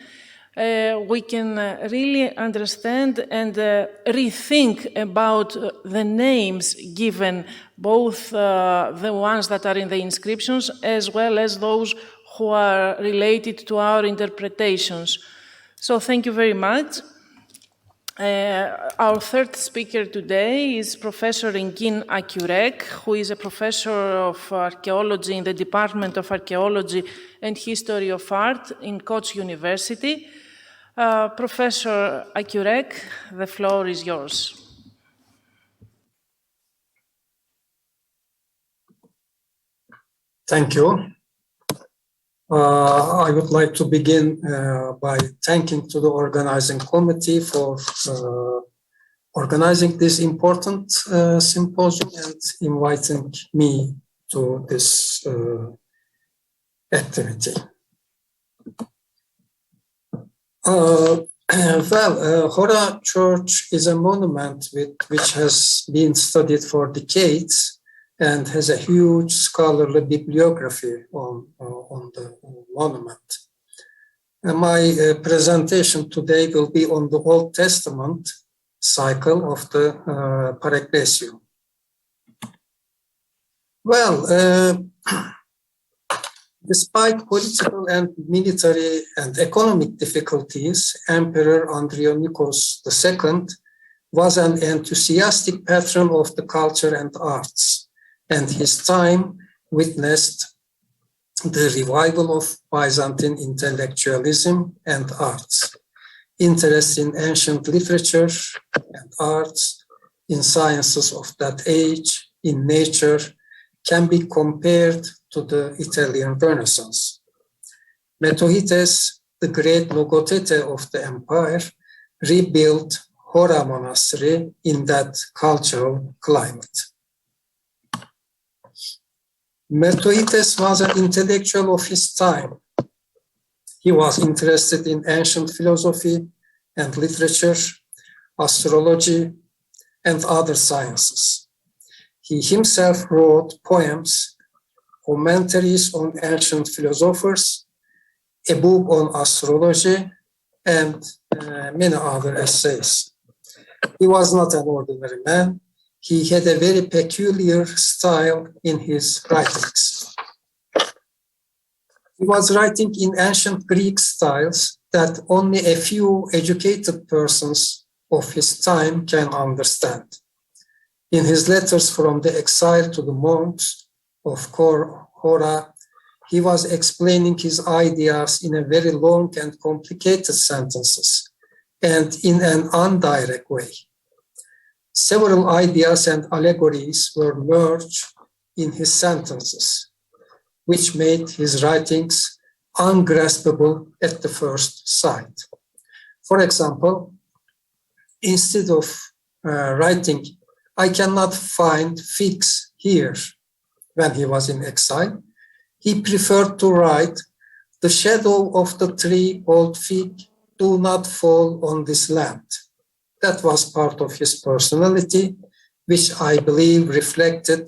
we can really understand and rethink about the names given, both the ones that are in the inscriptions as well as those who are related to our interpretations. So thank you very much. Our third speaker today is Professor ENGIN AKYÜREK, who is a professor of archaeology in the Department of Archaeology and History of Art in Koç University. Professor AKYÜREK, the floor is yours. Thank you. I would like to begin by thanking to the organizing committee for organizing this important symposium and inviting me to this activity. Chora Church is a monument which has been studied for decades and has a huge scholarly bibliography on the monument. And my presentation today will be on the Old Testament cycle of the Parecclesion. Well, despite political and military and economic difficulties, Emperor Andronikos II was an enthusiastic patron of the culture and arts, and his time witnessed the revival of Byzantine intellectualism and arts, interest in ancient literature and arts, in sciences of that age, in nature, can be compared to the Italian Renaissance. Metohites, the great logotete of the empire, rebuilt Chora Monastery in that cultural climate. Metohites was an intellectual of his time. He was interested in ancient philosophy and literature, astrology, and other sciences. He himself wrote poems, commentaries on ancient philosophers, a book on astrology, and many other essays. He was not an ordinary man. He had a very peculiar style in his writings. He was writing in ancient Greek styles that only a few educated persons of his time can understand. In his letters from the exile to the monks of Chora, he was explaining his ideas in a very long and complicated sentences and in an indirect way. Several ideas and allegories were merged in his sentences, which made his writings ungraspable at the first sight. For example, instead of writing, "I cannot find figs here," when he was in exile, he preferred to write, "The shadow of the tree called fig do not fall on this land." That was part of his personality, which I believe reflected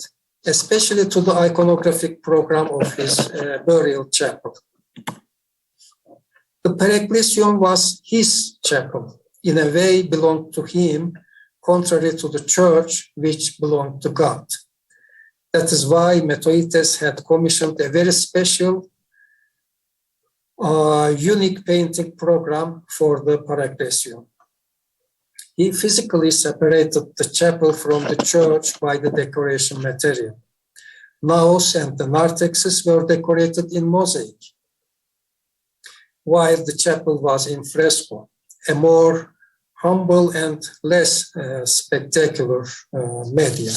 especially to the iconographic program of his burial chapel. The Parecclesion was his chapel, in a way belonged to him, contrary to the church, which belonged to God. That is why Metohites had commissioned a very special, unique painting program for the Parecclesion. He physically separated the chapel from the church by the decoration material. Naos and the narthexes were decorated in mosaic, while the chapel was in fresco, a more humble and less spectacular media.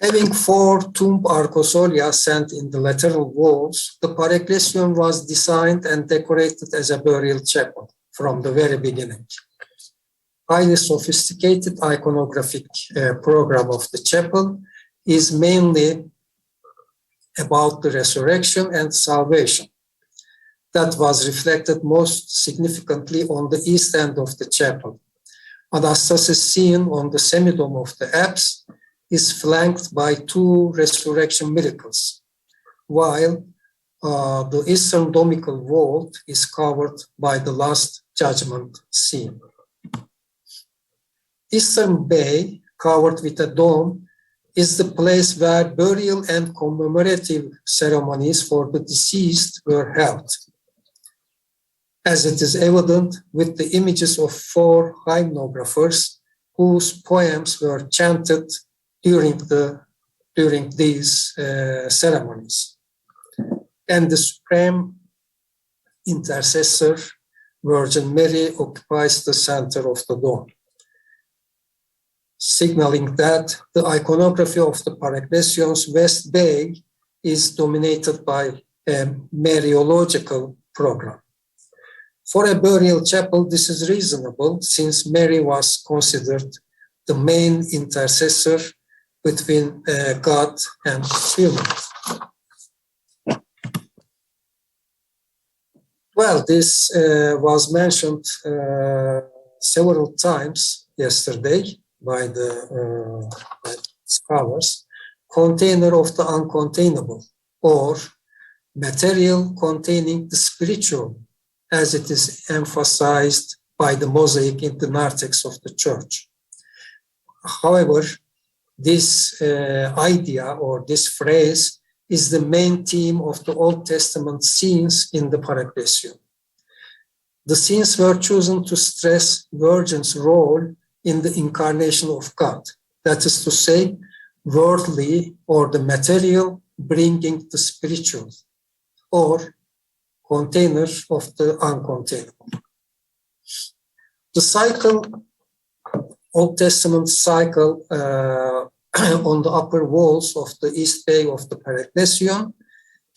Having 4 tomb arcosolia sent in the lateral walls, the Parecclesion was designed and decorated as a burial chapel from the very beginning. Highly sophisticated iconographic program of the chapel is mainly about the resurrection and salvation. That was reflected most significantly on the east end of the chapel. Anastasis scene on the semidome of the apse is flanked by 2 resurrection miracles, while the eastern domical vault is covered by the Last Judgment scene. Eastern bay, covered with a dome, is the place where burial and commemorative ceremonies for the deceased were held. as it is evident with the images of 4 hymnographers whose poems were chanted during these ceremonies. And the supreme intercessor, Virgin Mary, occupies the center of the dome, signaling that the iconography of the Parecclesion's West Bay is dominated by a Mariological program. For a burial chapel, this is reasonable, since Mary was considered the main intercessor between God and humanity. Well, this was mentioned several times yesterday by the scholars. Container of the uncontainable, or material containing the spiritual, as it is emphasized by the mosaic in the narthex of the church. However, this idea or this phrase is the main theme of the Old Testament scenes in the Parecclesion. The scenes were chosen to stress Virgin's role in the incarnation of God, that is to say, worldly or the material bringing the spiritual, or container of the uncontainable. The cycle, Old Testament cycle on the upper walls of the east bay of the Parecclesion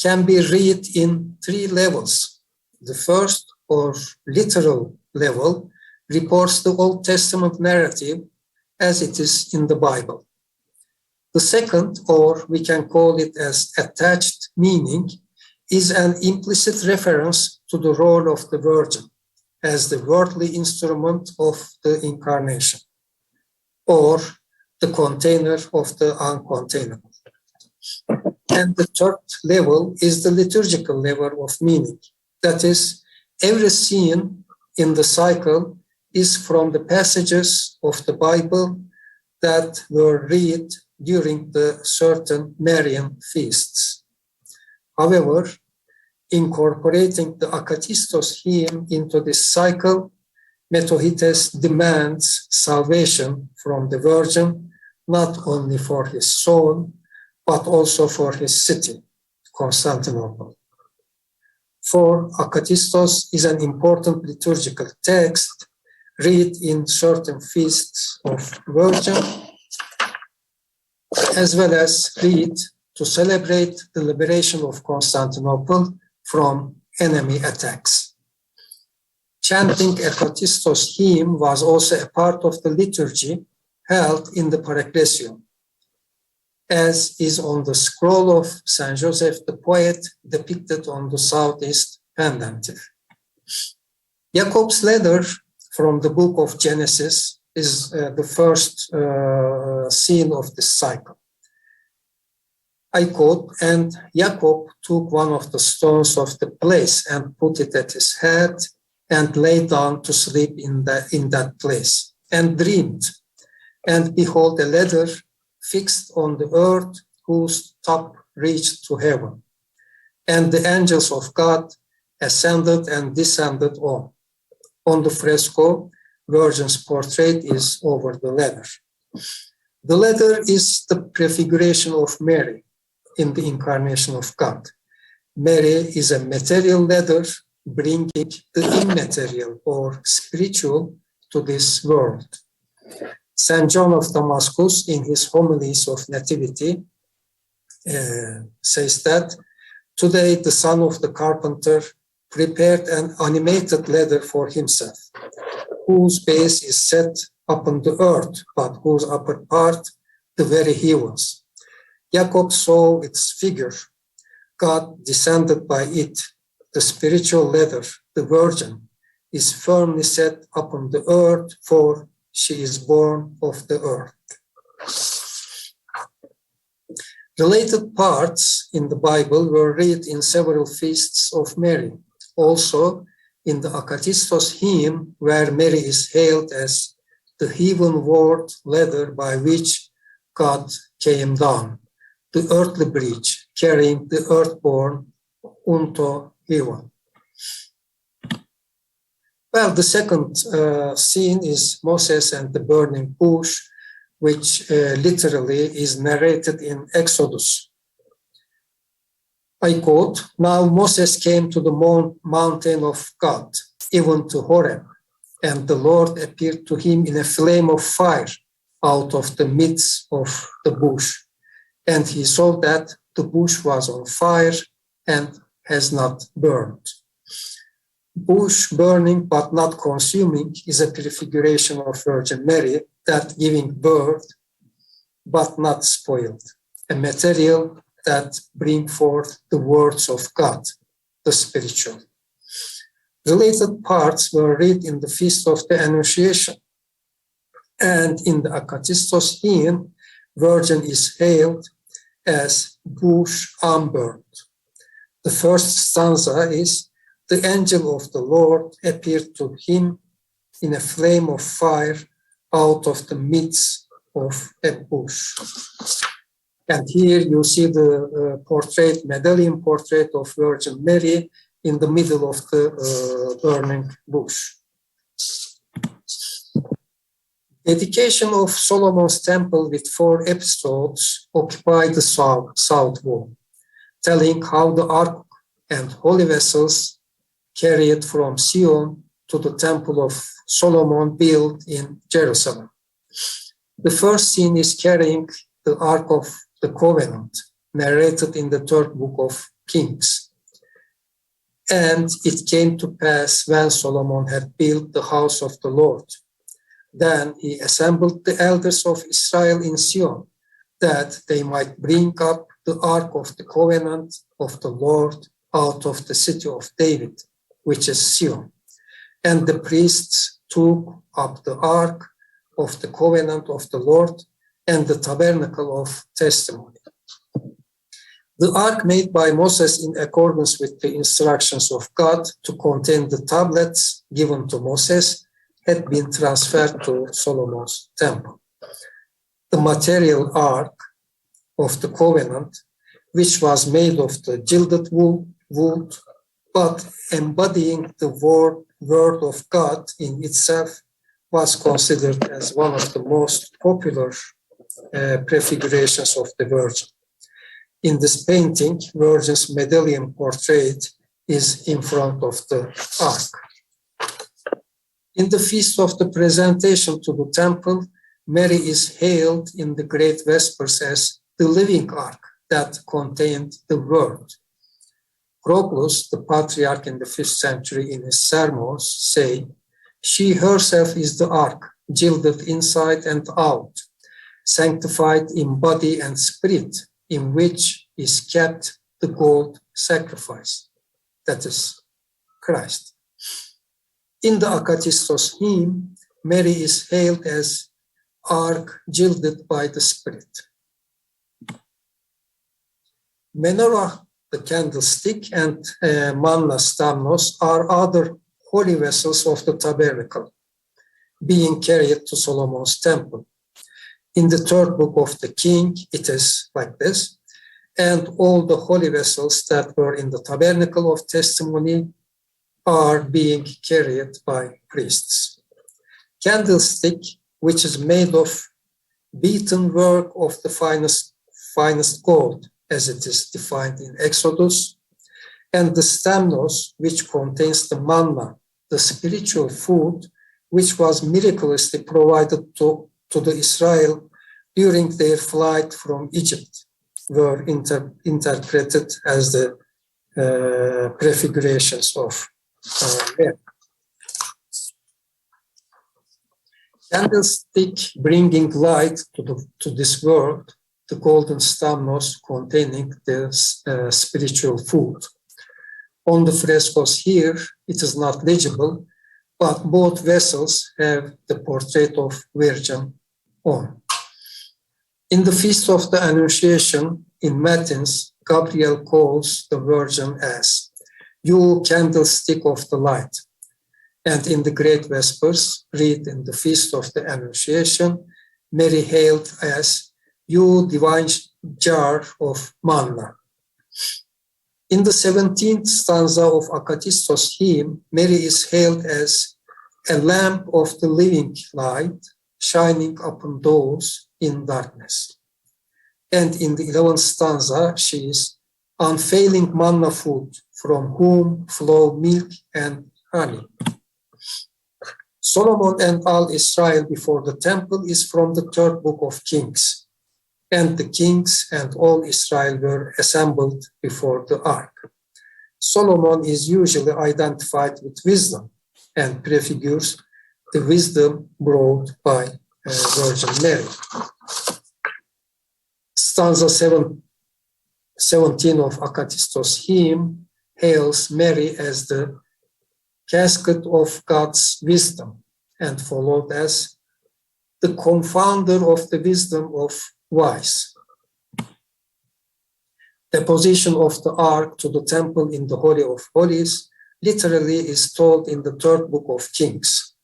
can be read in 3 levels. The first, or literal level, reports the Old Testament narrative as it is in the Bible. The second, or we can call it as attached meaning, is an implicit reference to the role of the Virgin as the worldly instrument of the incarnation, or the container of the uncontainable. And the third level is the liturgical level of meaning. That is, every scene in the cycle is from the passages of the Bible that were read during the certain Marian feasts. However, incorporating the Akatistos hymn into this cycle, Metohites demands salvation from the Virgin, not only for his soul, but also for his city, Constantinople. For Akatistos is an important liturgical text read in certain feasts of Virgin, as well as read to celebrate the liberation of Constantinople from enemy attacks. Chanting Akatistos hymn was also a part of the liturgy held in the Parecclesion, as is on the scroll of Saint Joseph the poet depicted on the southeast pendentif. Jacob's letter from the book of Genesis is the first scene of this cycle. I quote, "And Jacob took one of the stones of the place and put it at his head and lay down to sleep in that place, and dreamed. And behold, a ladder fixed on the earth whose top reached to heaven. And the angels of God ascended and descended on. On the fresco, Virgin's portrait is over the ladder. The ladder is the prefiguration of Mary in the incarnation of God. Mary is a material ladder bringing the immaterial or spiritual to this world. St. John of Damascus, in his homilies of Nativity, says that today the son of the carpenter prepared an animated ladder for himself, whose base is set upon the earth, but whose upper part the very heavens. Jacob saw its figure. God descended by it. The spiritual ladder, the Virgin, is firmly set upon the earth, for she is born of the earth." Related parts in the Bible were read in several feasts of Mary. Also, in the Akatistos hymn, where Mary is hailed as the heavenward ladder by which God came down, the earthly bridge carrying the earthborn unto heaven. Well, the second scene is Moses and the burning bush, which literally is narrated in Exodus. I quote, "Now Moses came to the mountain of God, even to Horeb, and the Lord appeared to him in a flame of fire out of the midst of the bush. And he saw that the bush was on fire and has not burned." Bush burning but not consuming is a prefiguration of Virgin Mary, that giving birth but not spoiled, a material that bring forth the words of God, the spiritual. Related parts were read in the Feast of the Annunciation, and in the Akatistos hymn, Virgin is hailed as bush unburned. The first stanza is, "The angel of the Lord appeared to him in a flame of fire out of the midst of a bush." And here you see the medallion portrait of Virgin Mary in the middle of the burning bush. Dedication of Solomon's temple with 4 episodes occupy the south wall, telling how the ark and holy vessels carried from Sion to the temple of Solomon built in Jerusalem. The first scene is carrying the Ark of the Covenant, narrated in the 3rd book of Kings. And it came to pass when Solomon had built the house of the Lord. Then he assembled the elders of Israel in Sion, that they might bring up the Ark of the Covenant of the Lord out of the city of David, which is Sion. And the priests took up the Ark of the Covenant of the Lord and the tabernacle of testimony. The ark made by Moses in accordance with the instructions of God to contain the tablets given to Moses had been transferred to Solomon's temple. The material ark of the covenant, which was made of the gilded wood, but embodying the word of God in itself, was considered as one of the most popular prefigurations of the Virgin. In this painting, Virgin's medallion portrait is in front of the ark. In the feast of the presentation to the temple, Mary is hailed in the great Vespers as the living ark that contained the word. Proclus, the patriarch in the 5th century, in his sermons say, "She herself is the ark, gilded inside and out, sanctified in body and spirit, in which is kept the gold sacrifice," that is Christ. In the Akatistos hymn, Mary is hailed as ark gilded by the Spirit. Menorah, the candlestick, and manna stamnos are other holy vessels of the tabernacle, being carried to Solomon's temple. In the 3rd book of the King, it is like this, and all the holy vessels that were in the tabernacle of testimony are being carried by priests. Candlestick, which is made of beaten work of the finest gold, as it is defined in Exodus, and the stamnos, which contains the manna, the spiritual food, which was miraculously provided to the Israel during their flight from Egypt, were interpreted as the prefigurations of Mary. Candlestick bringing light to this world, the golden stamnos containing the spiritual food. On the frescoes here, it is not legible, but both vessels have the portrait of Virgin on. In the Feast of the Annunciation in Matins, Gabriel calls the Virgin as "You candlestick of the light." And in the Great Vespers, read in the Feast of the Annunciation, Mary hailed as "You divine jar of manna." In the 17th stanza of Akatistos hymn, Mary is hailed as a lamp of the living light shining upon those in darkness. And in the 11th stanza, she is unfailing manna food, from whom flow milk and honey. Solomon and all Israel before the temple is from the 3rd book of Kings. And the kings and all Israel were assembled before the ark. Solomon is usually identified with wisdom and prefigures the wisdom brought by Virgin Mary. Stanza 17 of Akathistos hymn hails Mary as the casket of God's wisdom and followed as the confounder of the wisdom of wise. The position of the ark to the temple in the Holy of Holies literally is told in the 3rd book of Kings.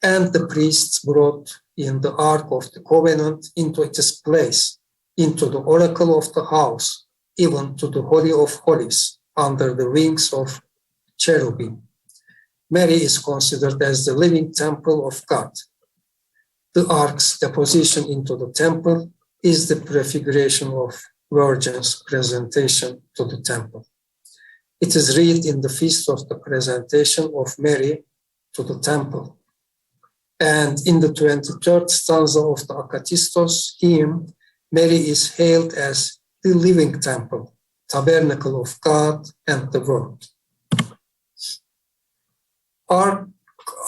And the priests brought in the ark of the covenant into its place, into the oracle of the house, even to the Holy of Holies, under the wings of cherubim. Mary is considered as the living temple of God. The ark's deposition into the temple is the prefiguration of Virgin's presentation to the temple. It is read in the feast of the presentation of Mary to the temple. And in the 23rd stanza of the Akathistos hymn, Mary is hailed as the living temple, tabernacle of God and the world.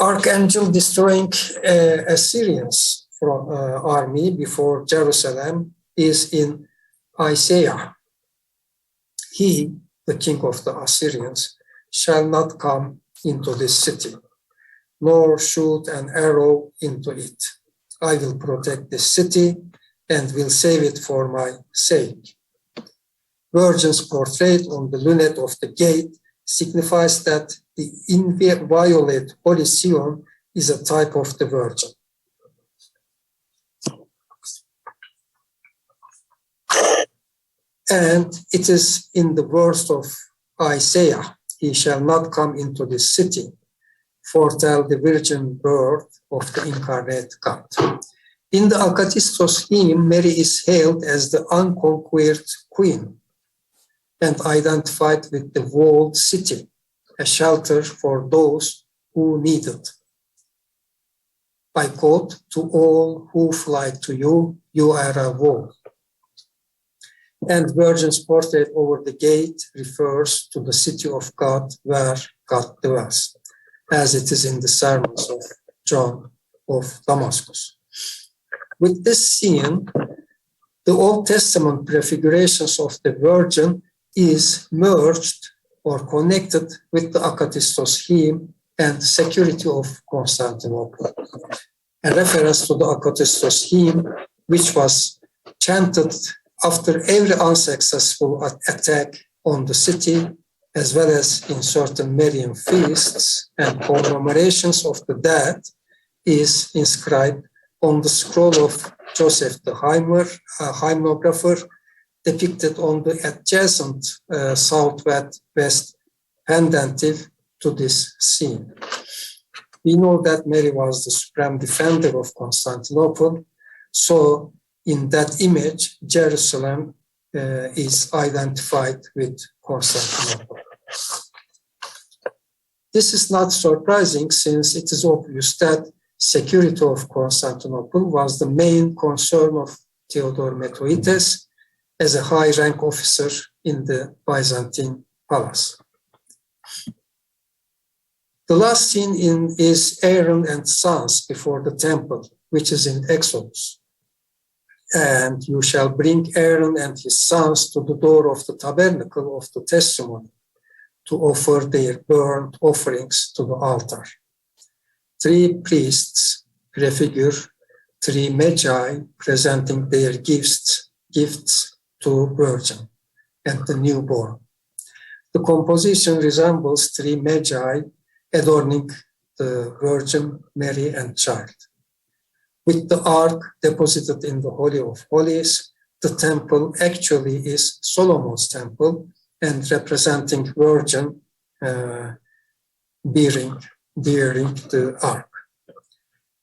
Archangel destroying Assyrians from army before Jerusalem is in Isaiah. He, the king of the Assyrians, shall not come into this city, nor shoot an arrow into it. I will protect this city and will save it for my sake. Virgin's portrait on the lunette of the gate signifies that the inviolate Holy Sion is a type of the Virgin. And it is in the verse of Isaiah, he shall not come into this city, foretell the virgin birth of the incarnate God. In the Akathistos hymn, Mary is hailed as the unconquered queen and identified with the walled city, a shelter for those who need it. I quote, "To all who fly to you, you are a wall." And Virgin's portrait over the gate refers to the city of God where God dwells, as it is in the sermons of John of Damascus. With this scene, the Old Testament prefigurations of the Virgin is merged or connected with the Akathistos hymn and security of Constantinople. A reference to the Akathistos hymn, which was chanted after every unsuccessful attack on the city, as well as in certain Marian feasts and commemorations of the dead, is inscribed on the scroll of Joseph the hymnographer, depicted on the adjacent southwest pendentive to this scene. We know that Mary was the supreme defender of Constantinople, so in that image, Jerusalem is identified with Constantinople. This is not surprising, since it is obvious that security of Constantinople was the main concern of Theodore Metoites as a high-rank officer in the Byzantine palace. The last scene is Aaron and sons before the temple, which is in Exodus. And you shall bring Aaron and his sons to the door of the tabernacle of the testimony to offer their burnt offerings to the altar. 3 priests prefigure 3 magi presenting their gifts to Virgin and the newborn. The composition resembles 3 magi adorning the Virgin, Mary, and child. With the ark deposited in the Holy of Holies, the temple actually is Solomon's temple and representing Virgin bearing bearing the ark.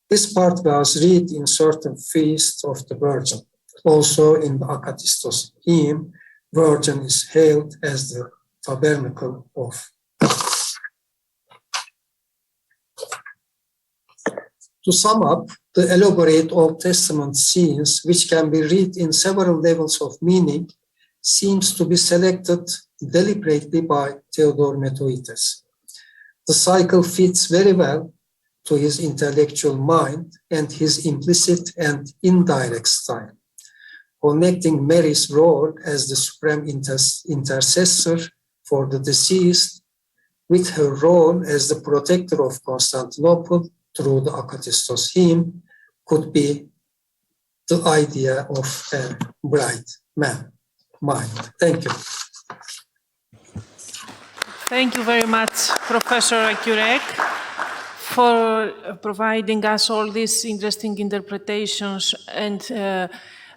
This part was read in certain feasts of the Virgin. Also in the Akathistos hymn, Virgin is hailed as the tabernacle of. To sum up, the elaborate Old Testament scenes, which can be read in several levels of meaning, seems to be selected deliberately by Theodore Metoites. The cycle fits very well to his intellectual mind and his implicit and indirect style, connecting Mary's role as the supreme intercessor for the deceased with her role as the protector of Constantinople through the Akathistos hymn could be the idea of a bright mind. Thank you. Thank you very much, Professor AKYÜREK, for providing us all these interesting interpretations and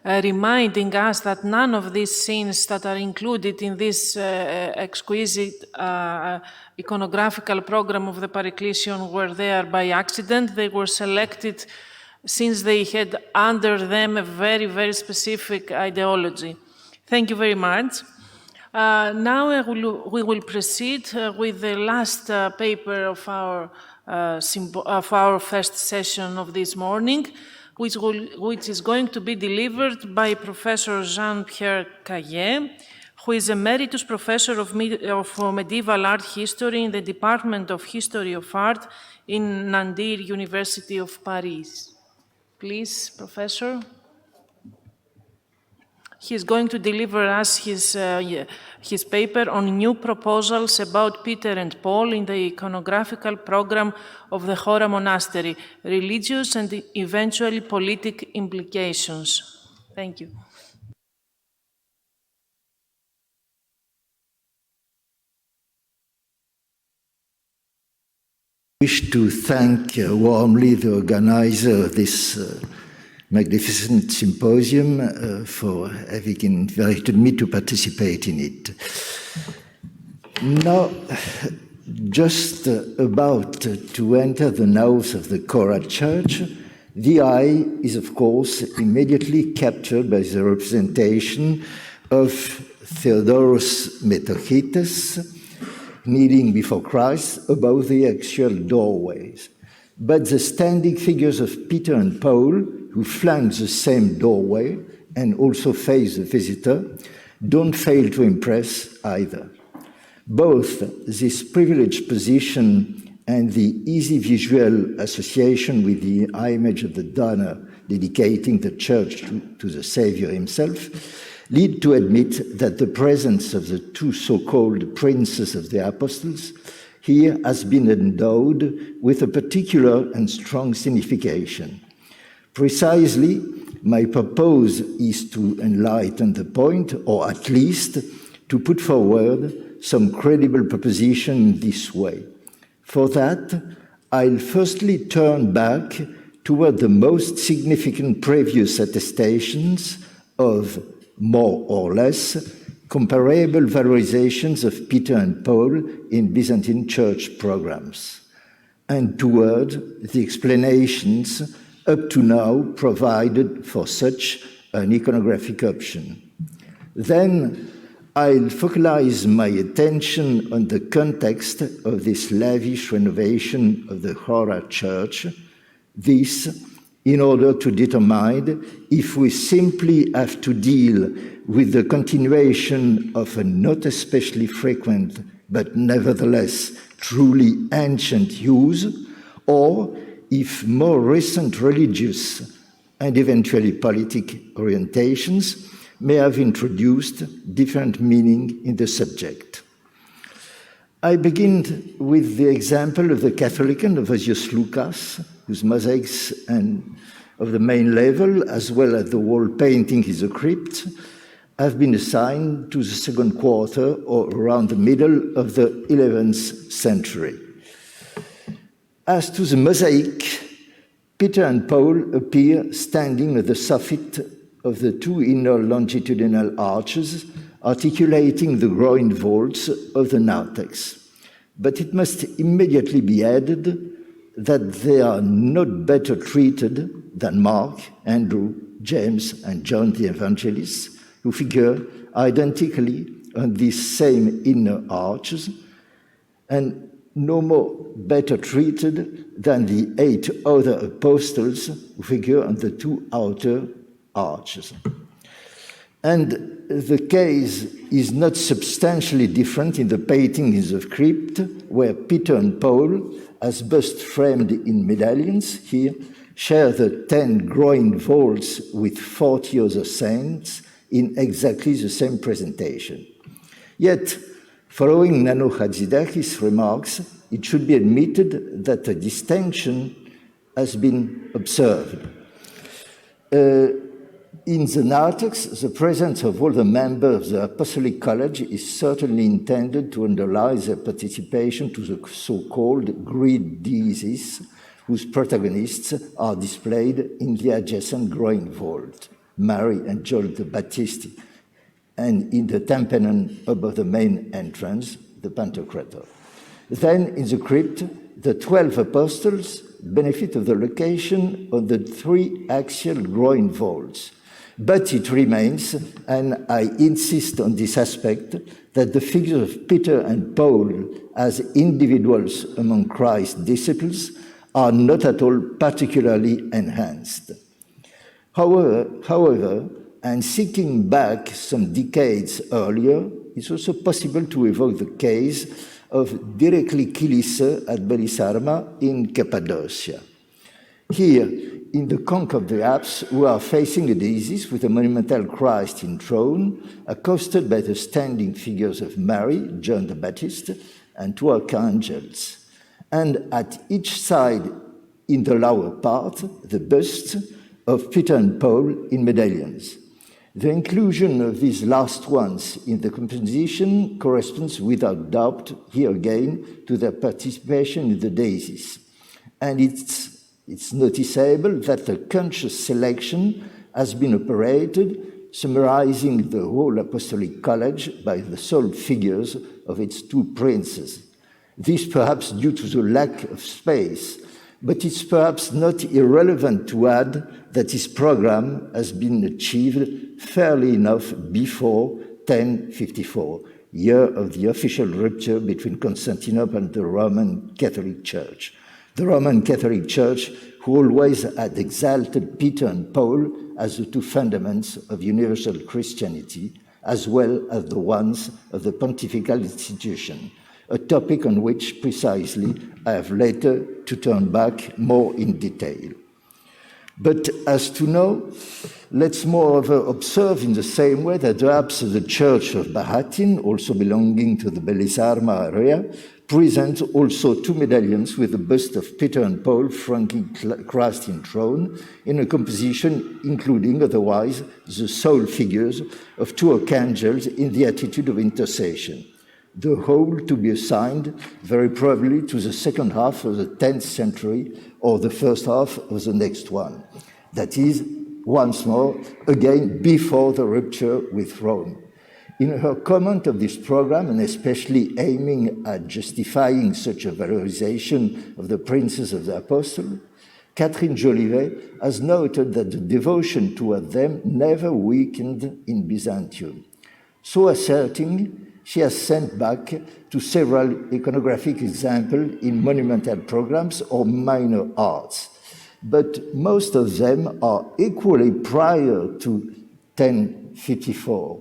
reminding us that none of these scenes that are included in this exquisite iconographical program of the Parecclesion were there by accident. They were selected since they had under them a very, very specific ideology. Thank you very much. Now we will proceed with the last paper of our first session of this morning, which is going to be delivered by Professor JEAN-PIERRE Caillet, who is Emeritus Professor of Medieval Art History in the Department of History of Art in Nanterre University of Paris. Please, Professor. He is going to deliver us his paper on new proposals about Peter and Paul in the iconographical program of the Chora Monastery, religious and eventually politic implications. Thank you. I wish to thank warmly the organizer of this magnificent symposium for having invited me to participate in it. Now, just about to enter the nave of the Chora Church, the eye is, of course, immediately captured by the representation of Theodoros Metoites kneeling before Christ above the actual doorways. But the standing figures of Peter and Paul, who flank the same doorway and also face the visitor, don't fail to impress either. Both this privileged position and the easy visual association with the image of the donor dedicating the church to the Savior himself lead to admit that the presence of the two so-called princes of the apostles here has been endowed with a particular and strong signification. Precisely, my purpose is to enlighten the point, or at least to put forward some credible proposition in this way. For that, I'll firstly turn back toward the most significant previous attestations of more or less comparable valorizations of Peter and Paul in Byzantine church programs, and toward the explanations up to now provided for such an iconographic option. Then I'll focalize my attention on the context of this lavish renovation of the Chora Church, this in order to determine if we simply have to deal with the continuation of a not especially frequent but nevertheless truly ancient use, or if more recent religious and eventually politic orientations may have introduced different meaning in the subject. I begin with the example of the Katholikon of Osius Lucas, whose mosaics and of the main level, as well as the wall painting in the crypt, have been assigned to the second quarter or around the middle of the 11th century. As to the mosaic, Peter and Paul appear standing at the soffit of the two inner longitudinal arches, articulating the groin vaults of the narthex. but it must immediately be added that they are not better treated than Mark, Andrew, James, and John the Evangelists, who figure identically on these same inner arches, and no more better treated than the 8 other apostles who figure on the 2 outer arches. And the case is not substantially different in the paintings of crypt, where Peter and Paul, as bust framed in medallions here, share the 10 groined vaults with 40 other saints in exactly the same presentation. Yet, following Nano Hatzidakis' remarks, it should be admitted that a distinction has been observed. In the narthex, the presence of all the members of the Apostolic College is certainly intended to underlie their participation to the so-called Greek Deesis, whose protagonists are displayed in the adjacent groin vault, Mary and John the Baptist, and in the tympanum above the main entrance, the Pantocrator. Then, in the crypt, the 12 apostles benefit of the location of the 3 axial groin vaults. But it remains, and I insist on this aspect, that the figures of Peter and Paul as individuals among Christ's disciples are not at all particularly enhanced. However, and seeking back some decades earlier, it's also possible to evoke the case of Direkli Kilise at Belisarma in Cappadocia. Here, in the conch of the apse, we are facing a Deesis with a monumental Christ enthroned, accosted by the standing figures of Mary, John the Baptist, and 2 archangels. And at each side, in the lower part, the busts of Peter and Paul in medallions. The inclusion of these last ones in the composition corresponds without doubt, here again, to their participation in the Deesis. And it's noticeable that a conscious selection has been operated, summarizing the whole Apostolic College by the sole figures of its 2 princes. This perhaps due to the lack of space, but it's perhaps not irrelevant to add that this program has been achieved fairly enough before 1054, year of the official rupture between Constantinople and the Roman Catholic Church. The Roman Catholic Church, who always had exalted Peter and Paul as the 2 fundaments of universal Christianity, as well as the ones of the pontifical institution, a topic on which precisely I have later to turn back more in detail. But as to know, let's moreover observe in the same way that the apse of the Church of Bahatin, also belonging to the Belisarma area, presents also 2 medallions with the bust of Peter and Paul flanking Christ enthroned in a composition including otherwise the sole figures of 2 archangels in the attitude of intercession. The whole to be assigned very probably to the second half of the 10th century or the first half of the next one. That is, once more, again, before the rupture with Rome. In her comment of this program, and especially aiming at justifying such a valorization of the princes of the apostle, Catherine Jolivet has noted that the devotion toward them never weakened in Byzantium. So asserting, she has sent back to several iconographic examples in monumental programs or minor arts, but most of them are equally prior to 1054.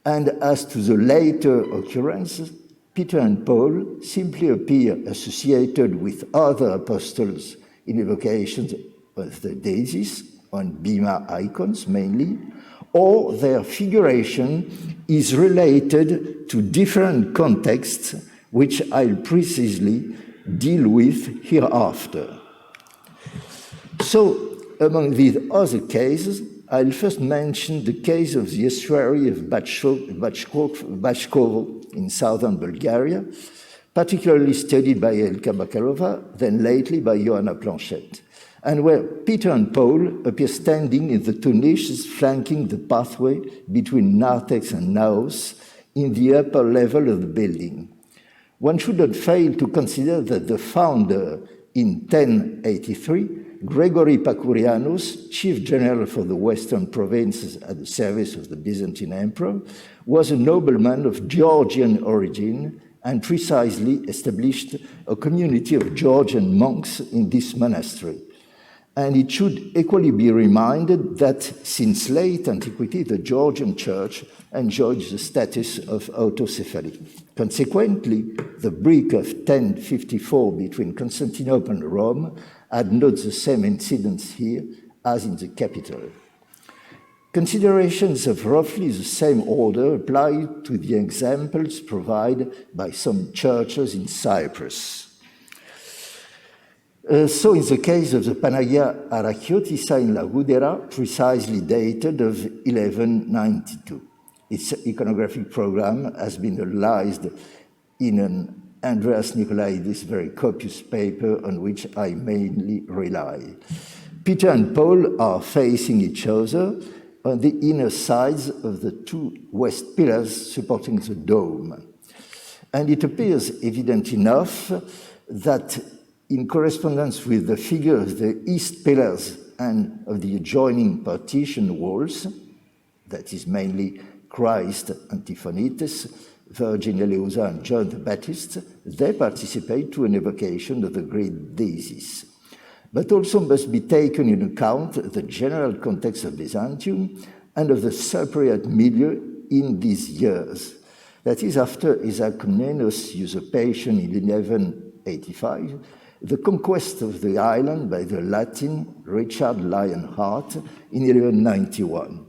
And as to the later occurrences, Peter and Paul simply appear associated with other apostles in evocations of the Deesis, on Bima icons mainly, or their figuration is related to different contexts, which I'll precisely deal with hereafter. So, among these other cases, I'll first mention the case of the estuary of Bashkovo in southern Bulgaria, particularly studied by Elka Bakalova, then lately by Johanna Planchette, and where Peter and Paul appear standing in the 2 niches flanking the pathway between narthex and naos in the upper level of the building. One should not fail to consider that the founder in 1083, Gregory Pakourianos, chief general for the western provinces at the service of the Byzantine emperor, was a nobleman of Georgian origin and precisely established a community of Georgian monks in this monastery. And it should equally be reminded that since late antiquity, the Georgian church enjoyed the status of autocephaly. Consequently, the break of 1054 between Constantinople and Rome had not the same incidence here as in the capital. Considerations of roughly the same order apply to the examples provided by some churches in Cyprus. So in the case of the Panagia Arachiotissa in La Gudera, precisely dated of 1192. Its iconographic program has been analyzed in an Andreas Nicolaidis very copious paper on which I mainly rely. Peter and Paul are facing each other on the inner sides of the two west pillars supporting the dome. And it appears evident enough that in correspondence with the figure of the east pillars and of the adjoining partition walls, that is mainly Christ, Antiphonitis, Virgin Eleusa, and John the Baptist, they participate to an evocation of the great Deesis. But also must be taken in account the general context of Byzantium and of the Cypriot milieu in these years. That is, after Isaac Komnenos' usurpation in 1185, the conquest of the island by the Latin Richard Lionheart in 1191.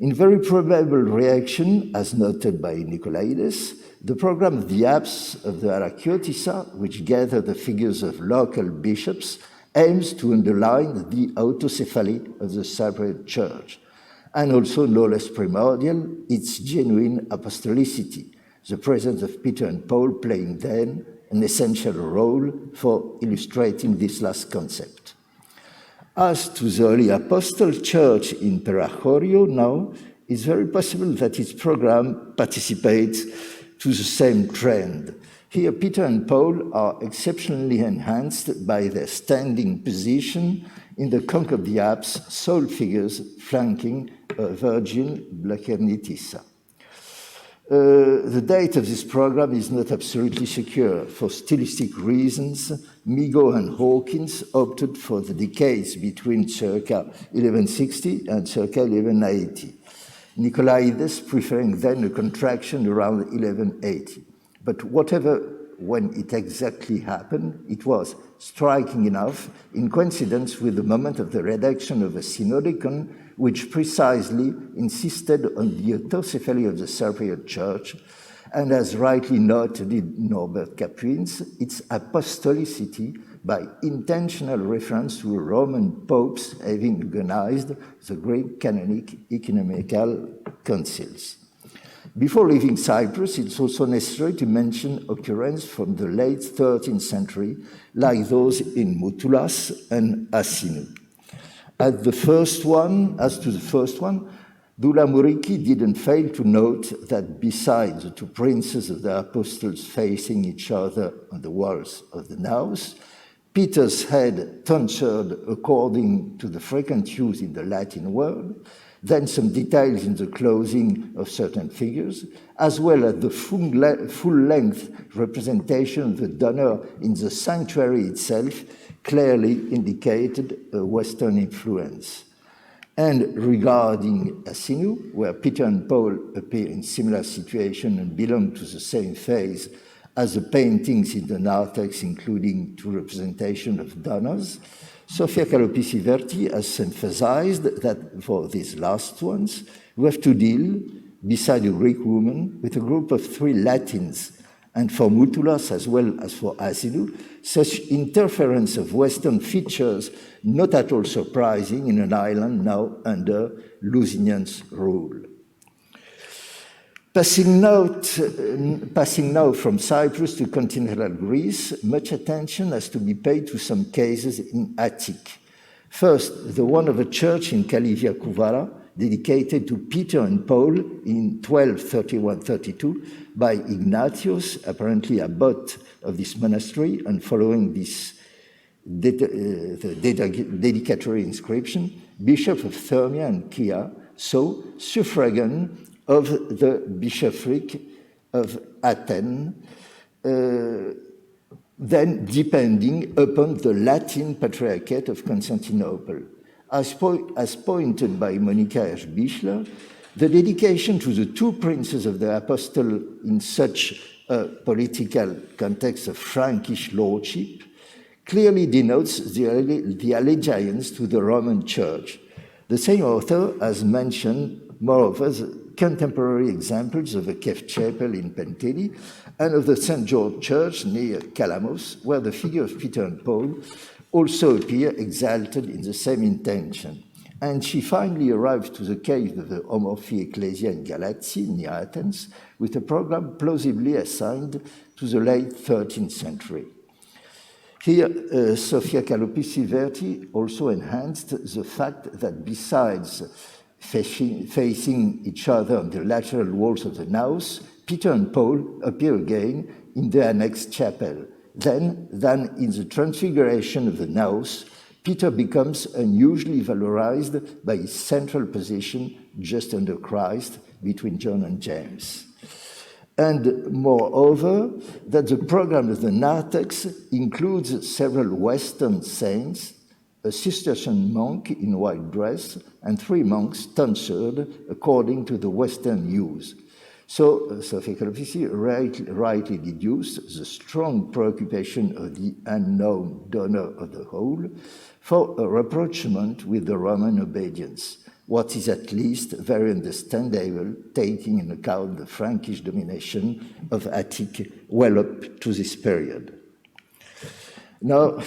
In very probable reaction, as noted by Nicolaidis, the program of the apse of the Arachiotissa, which gather the figures of local bishops, aims to underline the autocephaly of the Cypriot Church, and also, no less primordial, its genuine apostolicity, the presence of Peter and Paul playing then an essential role for illustrating this last concept. As to the early apostle church in Perachorio now, it's very possible that its program participates to the same trend. Here, Peter and Paul are exceptionally enhanced by their standing position in the conch of the apse, sole figures flanking Virgin Blachernitissa. The date of this program is not absolutely secure. For stylistic reasons, Migo and Hawkins opted for the decades between circa 1160 and circa 1180. Nicolaidis preferring then a contraction around 1180. But whatever, when it exactly happened, it was striking enough in coincidence with the moment of the redaction of a Synodicon, which precisely insisted on the autocephaly of the Cypriot Church, and as rightly noted in Norbert Capuins, its apostolicity by intentional reference to Roman popes having organized the great canonic ecumenical councils. Before leaving Cyprus, it's also necessary to mention occurrences from the late 13th century, like those in Mutulas and Asinu. As to the first one, Dula Muriki didn't fail to note that besides the two princes of the apostles facing each other on the walls of the naos, Peter's head tonsured according to the frequent use in the Latin world, then some details in the clothing of certain figures, as well as the full-length representation of the donor in the sanctuary itself, clearly indicated a Western influence. And regarding Asinu, where Peter and Paul appear in similar situation and belong to the same phase as the paintings in the narthex, including two representations of donors, Sofia Kalopisi-Verti has emphasized that for these last ones, we have to deal, beside a Greek woman, with a group of three Latins, and for Mutulas as well as for Asinu, such interference of Western features not at all surprising in an island now under Lusignan's rule. Passing now from Cyprus to continental Greece, much attention has to be paid to some cases in Attic. First, the one of a church in Kalivia Kouvara, dedicated to Peter and Paul in 1231-32 by Ignatius, apparently abbot of this monastery, and following this dedicatory inscription, Bishop of Thermia and Chia, so suffragan of the bishopric of Athens, then depending upon the Latin Patriarchate of Constantinople. As pointed by Monika Erschbichler, the dedication to the two princes of the apostle in such a political context of Frankish lordship clearly denotes the allegiance to the Roman Church. The same author has mentioned, moreover, contemporary examples of a cave chapel in Penteli and of the St. George Church near Calamos, where the figure of Peter and Paul also appear exalted in the same intention. And she finally arrived to the cave of the Omorphi Ecclesia in Galatzi, near Athens, with a program plausibly assigned to the late 13th century. Here, Sofia Kalopisi-Verti also enhanced the fact that besides facing each other on the lateral walls of the naos, Peter and Paul appear again in the annexed chapel. Then, in the transfiguration of the naos, Peter becomes unusually valorized by his central position just under Christ between John and James. And moreover, that the program of the narthex includes several Western saints, a Cistercian monk in white dress, and 3 monks tonsured according to the Western use. So, Sophia Kalopisi rightly deduced the strong preoccupation of the unknown donor of the whole for a rapprochement with the Roman obedience, what is at least very understandable, taking into account the Frankish domination of Attic well up to this period. Now,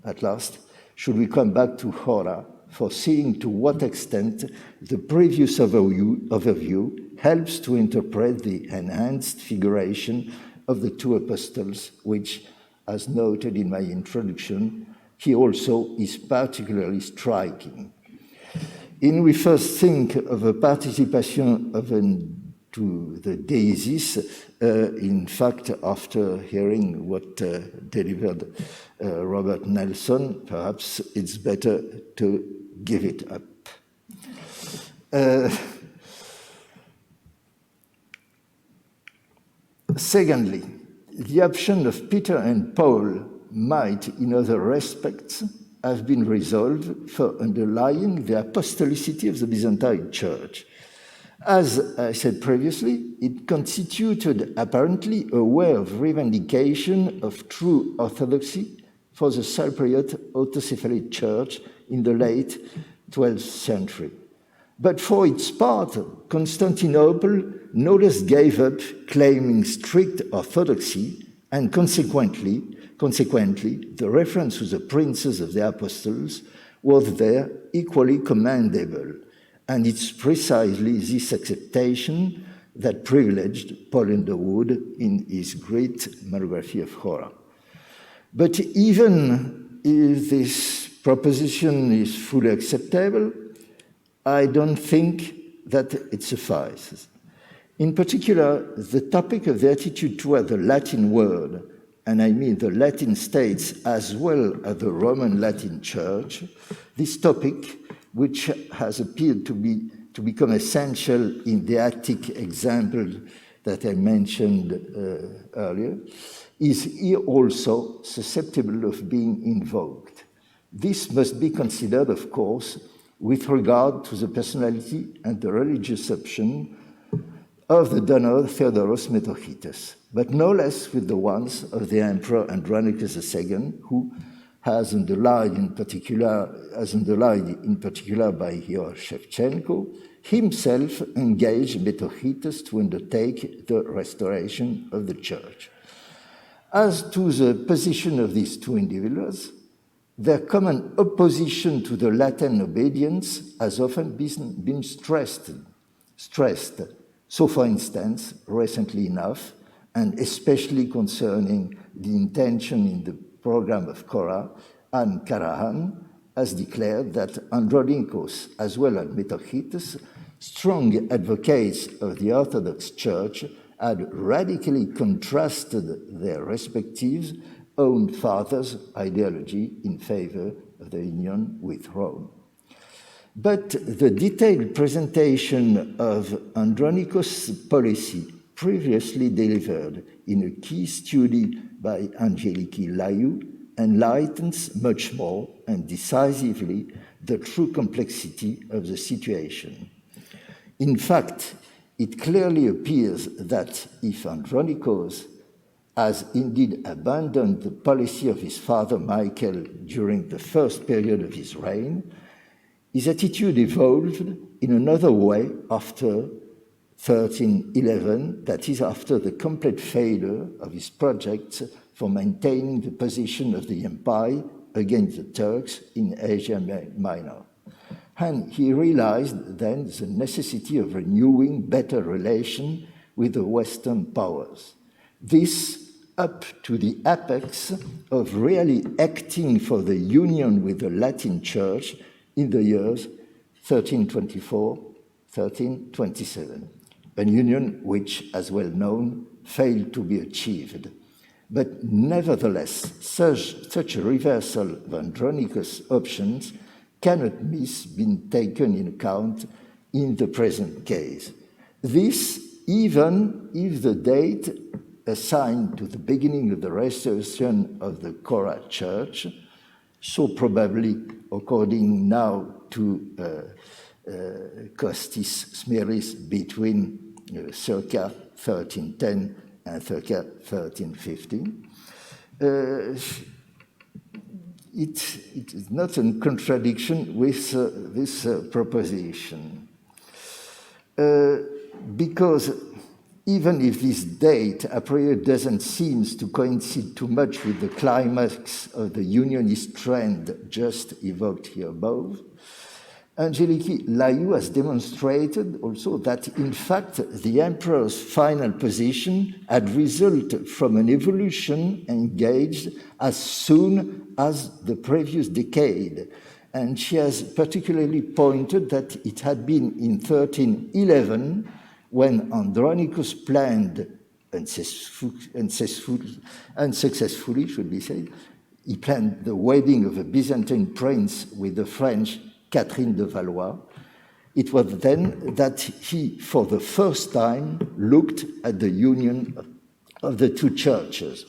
at last, should we come back to Chora for seeing to what extent the previous overview helps to interpret the enhanced figuration of the two apostles, which, as noted in my introduction, he also is particularly striking. In we first think of a participation to the Deesis, in fact, after hearing what delivered Robert Nelson, perhaps it's better to give it up. Secondly, the option of Peter and Paul might, in other respects, have been resolved for underlying the apostolicity of the Byzantine Church. As I said previously, it constituted apparently a way of revendication of true orthodoxy for the Cypriot autocephalic Church in the late 12th century. But for its part, Constantinople no less gave up claiming strict orthodoxy, and consequently, the reference to the princes of the apostles was there equally commendable, and it's precisely this acceptation that privileged Paul Underwood in his great monography of Chora. But even if this proposition is fully acceptable, I don't think that it suffices. In particular, the topic of the attitude toward the Latin world, and I mean the Latin states as well as the Roman Latin Church, this topic, which has appeared to become essential in the Attic example that I mentioned earlier, is here also susceptible of being invoked. This must be considered, of course, with regard to the personality and the religious option of the donor Theodoros Metochites, but no less with the ones of the Emperor Andronicus II, who has underlined in particular by Georg Shevchenko, himself engaged Metochites to undertake the restoration of the church. As to the position of these two individuals, their common opposition to the Latin obedience has often been stressed. So, for instance, recently enough, and especially concerning the intention in the program of Chora and Karahan, has declared that Andronikos, as well as Metochites, strong advocates of the Orthodox Church, had radically contrasted their respective own fathers' ideology in favor of the union with Rome. But the detailed presentation of Andronikos' policy previously delivered in a key study by Angeliki Laiou enlightens much more and decisively the true complexity of the situation. In fact, it clearly appears that if Andronikos has indeed abandoned the policy of his father Michael during the first period of his reign, his attitude evolved in another way after 1311, that is, after the complete failure of his projects for maintaining the position of the empire against the Turks in Asia Minor. And he realized then the necessity of renewing better relations with the Western powers. This up to the apex of really acting for the union with the Latin Church in the years 1324, 1327, a union which, as well known, failed to be achieved. But nevertheless, such a reversal of Andronikos' options cannot miss being taken in account in the present case. This, even if the date assigned to the beginning of the restoration of the Chora Church, so probably, according now to Kostis Smiris, between circa 1310 and circa 1315, it is not in contradiction with this proposition. Because even if this date a priori doesn't seem to coincide too much with the climax of the unionist trend just evoked here above, Angeliki Laiou has demonstrated also that, in fact, the emperor's final position had resulted from an evolution engaged as soon as the previous decade. And she has particularly pointed that it had been in 1311 when Andronikos planned, unsuccessfully, should be said, he planned the wedding of a Byzantine prince with the French Catherine de Valois. It was then that he, for the first time, looked at the union of the two churches.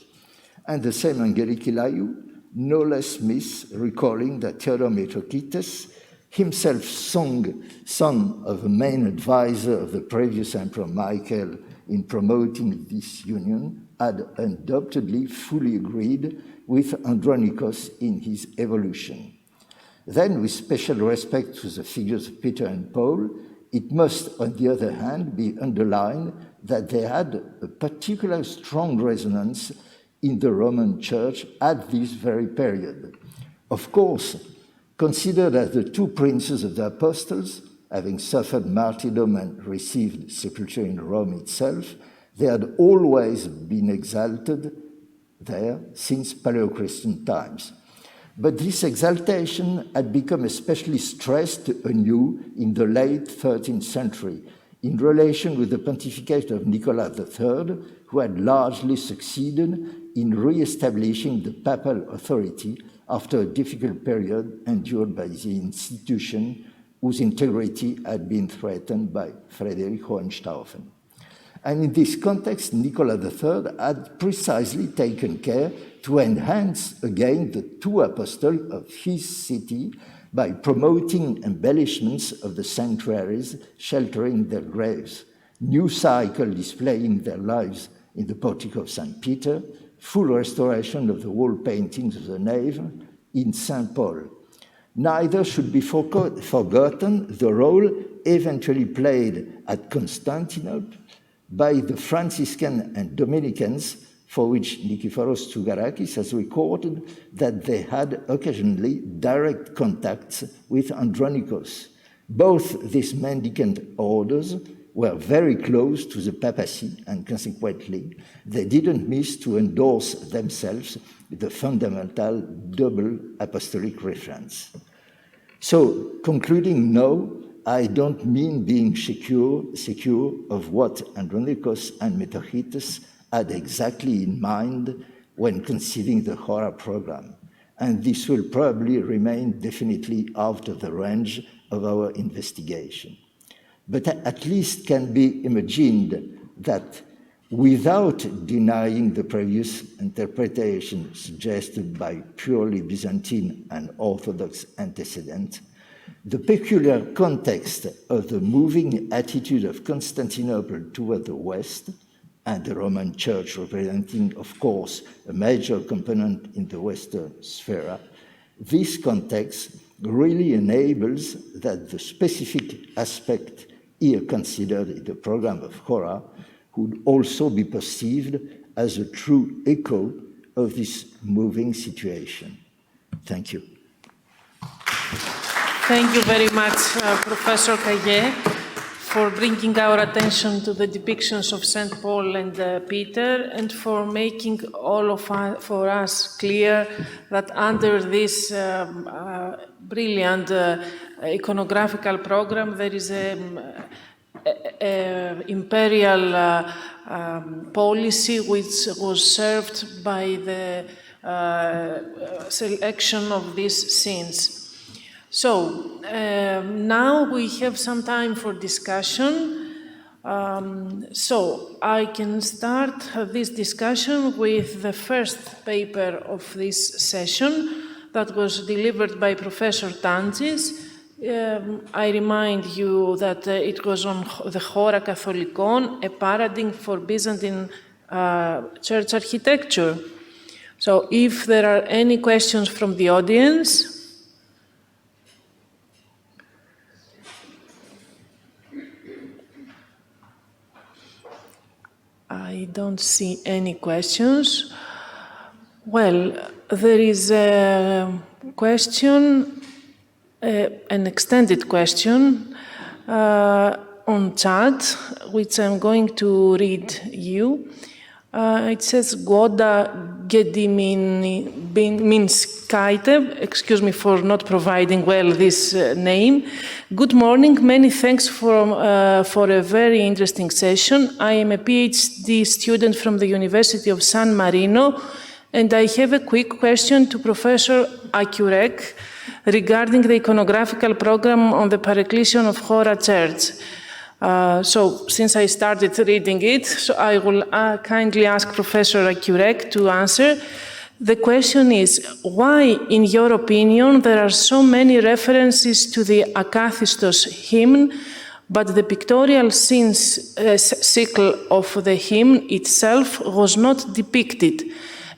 And the same Angeliki Laiou no less miss recalling that Theodore Metochites, himself son of a main advisor of the previous Emperor Michael in promoting this union, had undoubtedly fully agreed with Andronikos in his evolution. Then, with special respect to the figures of Peter and Paul, it must, on the other hand, be underlined that they had a particular strong resonance in the Roman Church at this very period. Of course, considered as the two princes of the apostles, having suffered martyrdom and received sepulture in Rome itself, they had always been exalted there since Paleo-Christian times. But this exaltation had become especially stressed anew in the late 13th century in relation with the pontificate of Nicholas III, who had largely succeeded in re-establishing the papal authority after a difficult period endured by the institution whose integrity had been threatened by Frederick Hohenstaufen. And in this context, Nicholas III had precisely taken care to enhance again the two apostles of his city by promoting embellishments of the sanctuaries sheltering their graves, new cycle displaying their lives in the portico of St. Peter, full restoration of the wall paintings of the nave in St. Paul. Neither should be forgotten the role eventually played at Constantinople by the Franciscan and Dominicans, for which Nikiforos Tsougarakis has recorded that they had occasionally direct contacts with Andronikos. Both these mendicant orders were very close to the papacy, and consequently, they didn't miss to endorse themselves the fundamental double apostolic reference. So, concluding, no, I don't mean being secure of what Andronikos and Metochites had exactly in mind when conceiving the Chora program. And this will probably remain definitely out of the range of our investigation. But at least can be imagined that without denying the previous interpretation suggested by purely Byzantine and Orthodox antecedent, the peculiar context of the moving attitude of Constantinople toward the West, and the Roman Church representing, of course, a major component in the Western sphere, this context really enables that the specific aspect here considered in the program of Chora could also be perceived as a true echo of this moving situation. Thank you. Thank you very much, Professor Kaye, for bringing our attention to the depictions of St. Paul and Peter, and for making all of for us clear that under this brilliant iconographical program, there is an imperial policy which was served by the selection of these scenes. So, now we have some time for discussion. So, I can start this discussion with the first paper of this session that was delivered by Professor TANTSIS. I remind you that it was on the Chora Katholikon, a paradigm for Byzantine church architecture. So, if there are any questions from the audience. I don't see any questions. Well, there is a question, an extended question on chat, which I'm going to read you. It says, Goda Gediminskaite, excuse me for not providing well this name. Good morning, many thanks for a very interesting session. I am a PhD student from the University of San Marino, and I have a quick question to Professor AKYÜREK regarding the iconographical program on the Parecclesion of Chora Church. So, since I started reading it, so I will kindly ask Professor AKYÜREK to answer. The question is, why, in your opinion, there are so many references to the Akathistos hymn, but the pictorial cycle of the hymn itself was not depicted?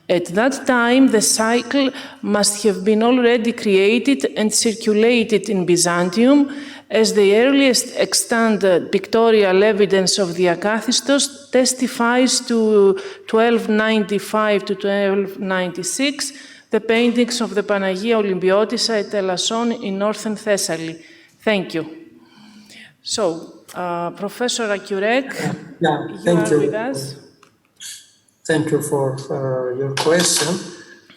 At that time, the cycle must have been already created and circulated in Byzantium, as the earliest extant pictorial evidence of the Akathistos testifies to 1295 to 1296, the paintings of the Panagia Olympiotissa at Elasson in northern Thessaly. Thank you. So, Professor AKYÜREK, you are with us. Thank you for your question.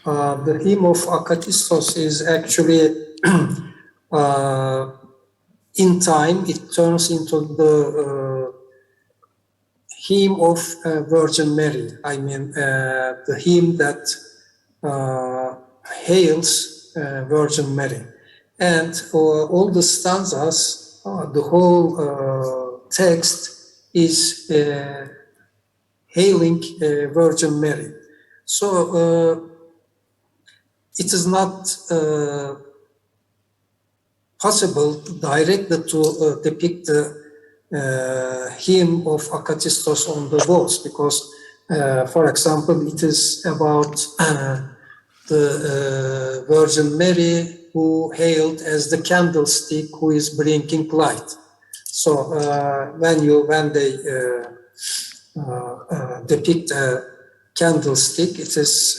The hymn of Akathistos is actually in time, it turns into the hymn of Virgin Mary. I mean, the hymn that hails Virgin Mary. And all the stanzas, the whole text is hailing Virgin Mary. So it is not possible directly to depict the hymn of Akathistos on the walls, because, for example, it is about the Virgin Mary who hailed as the candlestick who is bringing light. So when they depict a candlestick, it is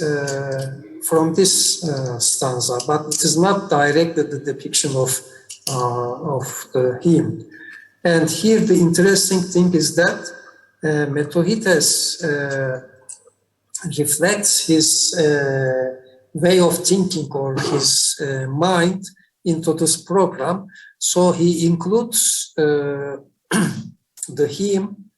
from this stanza, but it is not directly the depiction of the hymn. And here the interesting thing is that Metochites reflects his way of thinking or his mind into this program. So he includes the hymn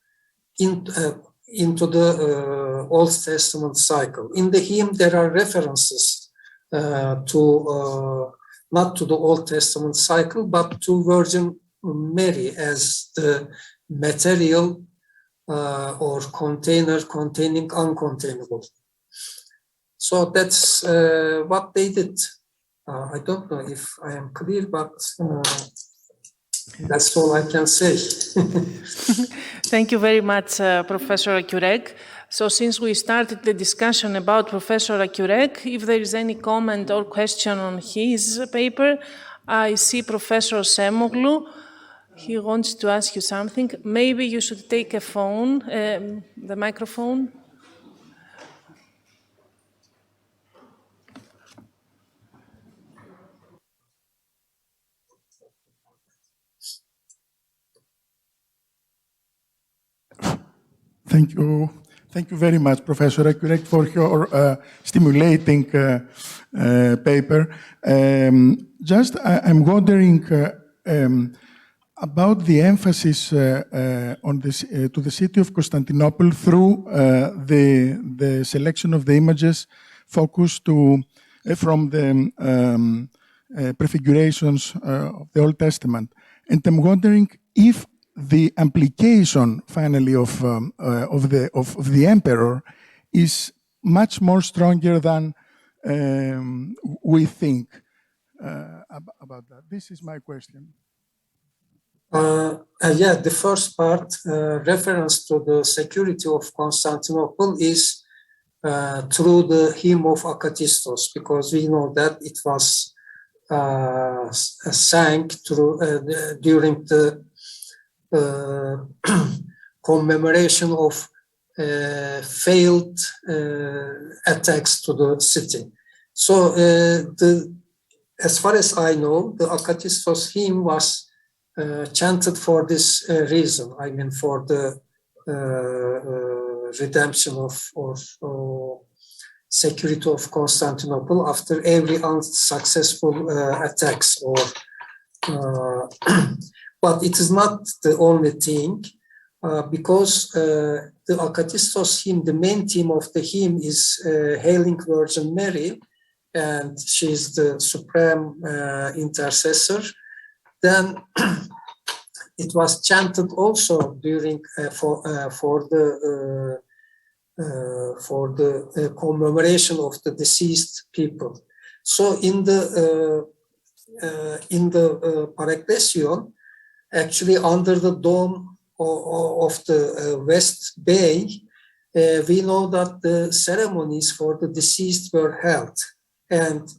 into the Old Testament cycle. In the hymn, there are references to not to the Old Testament cycle, but to Virgin Mary as the material or container containing uncontainable. So that's what they did. I don't know if I am clear, but that's all I can say. Thank you very much, Professor AKYÜREK. So since we started the discussion about Professor AKYÜREK, if there is any comment or question on his paper, I see Professor Semoglu. He wants to ask you something. Maybe you should take a phone, the microphone. Thank you. Thank you very much, Professor AKYÜREK, for your stimulating paper. I'm wondering about the emphasis on this, to the city of Constantinople through the selection of the images focused from the prefigurations of the Old Testament. And I'm wondering if the implication, finally, of the emperor is much more stronger than we think about that. This is my question. Yeah, the first part, reference to the security of Constantinople is through the hymn of Akatistos, because we know that it was sang through, during the commemoration of failed attacks to the city. So as far as I know, the Akatistos hymn was chanted for this reason. I mean, for the redemption or security of Constantinople after every unsuccessful attacks. But it is not the only thing, because the Akatistos hymn, the main theme of the hymn is hailing Virgin Mary, and she is the supreme intercessor. Then it was chanted also during for the commemoration of the deceased people. So in the Parecclesion, actually under the dome of the West Bay, we know that the ceremonies for the deceased were held, and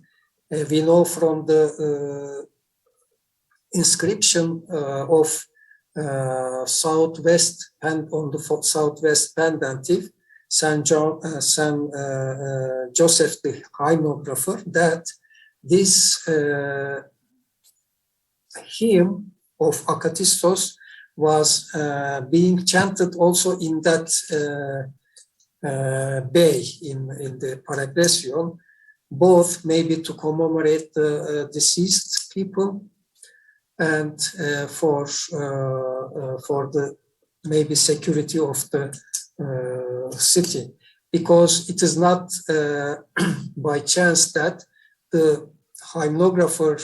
we know from the inscription of southwest and on the southwest pendentive, Saint Joseph the Iconographer, that this hymn of Akatistos was being chanted also in that bay in the Parecclesion, both maybe to commemorate the deceased people and for the maybe security of the city, because it is not by chance that the hymnographer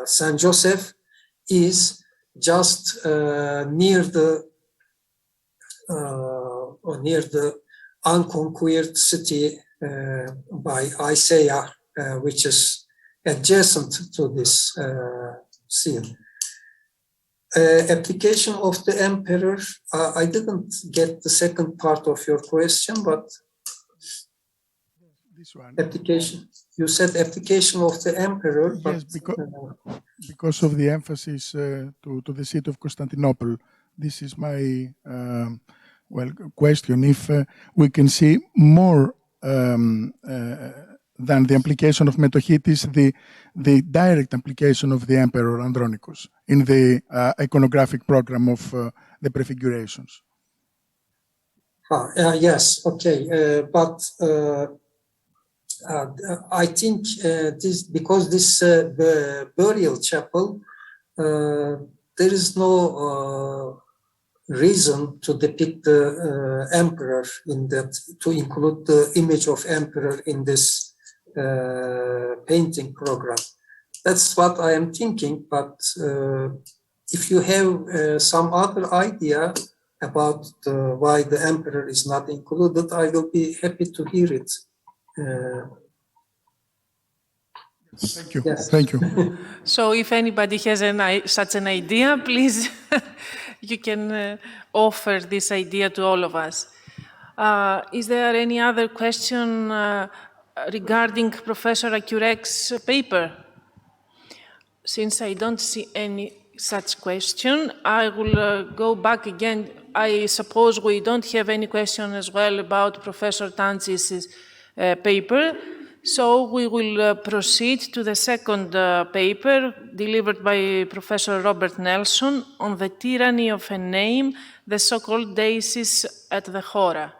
Saint Joseph is just near the unconquered city by Isaiah, which is adjacent to this scene. Application of the emperor, I didn't get the second part of your question, but this one. Application. You said application of the emperor. Yes, but, because of the emphasis to the city of Constantinople. This is my question. If we can see more than the implication of Metochitis, the direct implication of the emperor Andronicus in the iconographic program of the prefigurations. Yes, okay, but I think because this burial chapel, there is no reason to depict the emperor in that, to include the image of emperor in this painting program. That's what I am thinking, but if you have some other idea about why the emperor is not included, I will be happy to hear it. Thank you. Yes. Thank you. So if anybody has such an idea, please, you can offer this idea to all of us. Is there any other question regarding Professor AKYÜREK's paper? Since I don't see any such question, I will go back again. I suppose we don't have any question as well about Professor TANTSIS' paper. So we will proceed to the second paper delivered by Professor Robert Nelson on the tyranny of a name, the so-called Deesis at the Chora.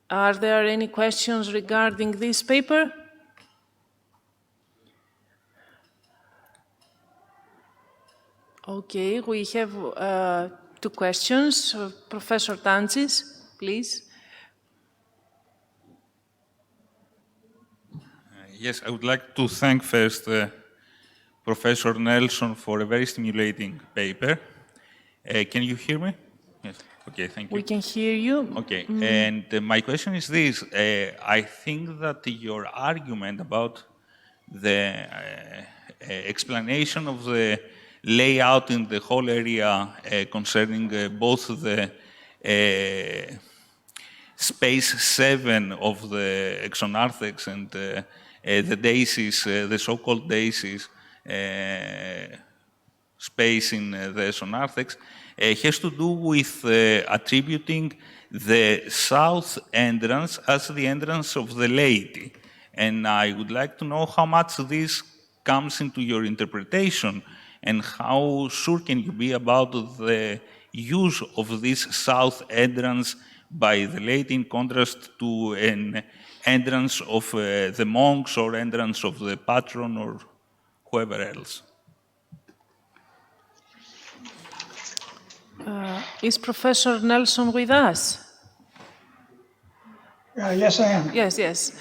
Are there any questions regarding this paper? Okay, we have two questions. Professor TANTSIS, please. Yes, I would like to thank first Professor Nelson for a very stimulating paper. Can you hear me? Yes. Okay, thank you. We can hear you. Okay, and my question is this. I think that your argument about the explanation of the layout in the whole area concerning both the space 7 of the exonarthex and the Deesis, the so-called Deesis space in the exonarthex, has to do with attributing the south entrance as the entrance of the laity. And I would like to know how much this comes into your interpretation and how sure can you be about the use of this south entrance by the laity in contrast to an entrance of the monks or entrance of the patron or whoever else. Is Professor Nelson with us? Yes, I am. Yes, yes.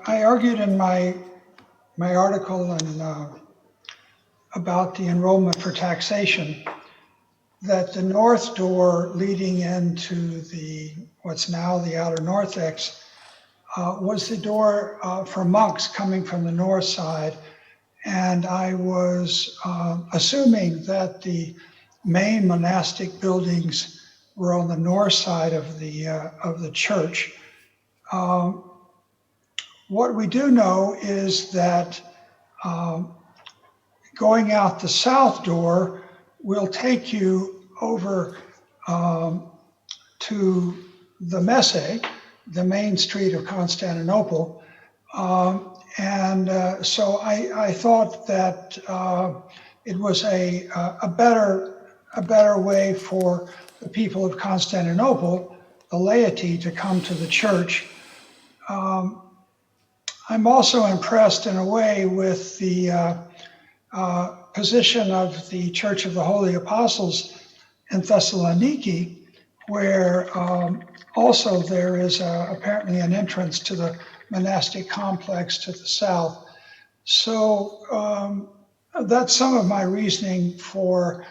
I argued in my article about the enrollment for taxation that the north door leading into what's now the outer narthex was the door for monks coming from the north side, and I was assuming that the main monastic buildings were on the north side of the church. What we do know is that going out the south door will take you over to the Messe, the main street of Constantinople. So I thought that it was a better way for the people of Constantinople, the laity, to come to the church. I'm also impressed in a way with the position of the Church of the Holy Apostles in Thessaloniki, where also there is apparently an entrance to the monastic complex to the south. So that's some of my reasoning for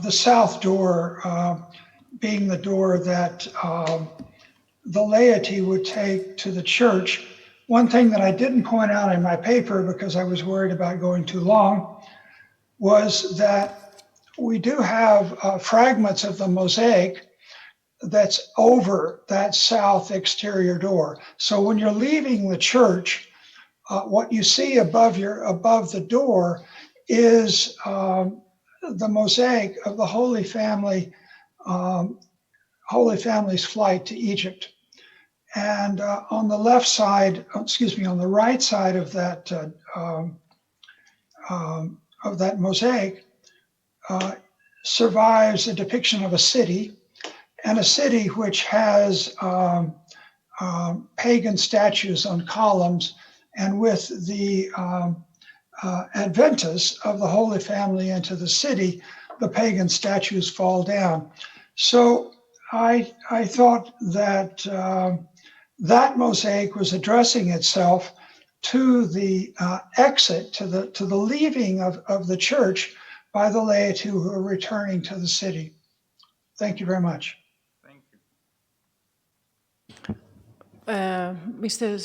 the south door being the door that the laity would take to the church. One thing that I didn't point out in my paper, because I was worried about going too long, was that we do have fragments of the mosaic that's over that south exterior door. So when you're leaving the church, what you see above the door is the mosaic of the Holy Family, Holy Family's flight to Egypt. And on the left side, on the right side of that mosaic survives a depiction of a city, and a city which has pagan statues on columns, and with the adventus of the Holy Family into the city, the pagan statues fall down. So I thought that that mosaic was addressing itself to the exit, to the leaving of the church by the laity who are returning to the city. Thank you very much. Thank you. Mr.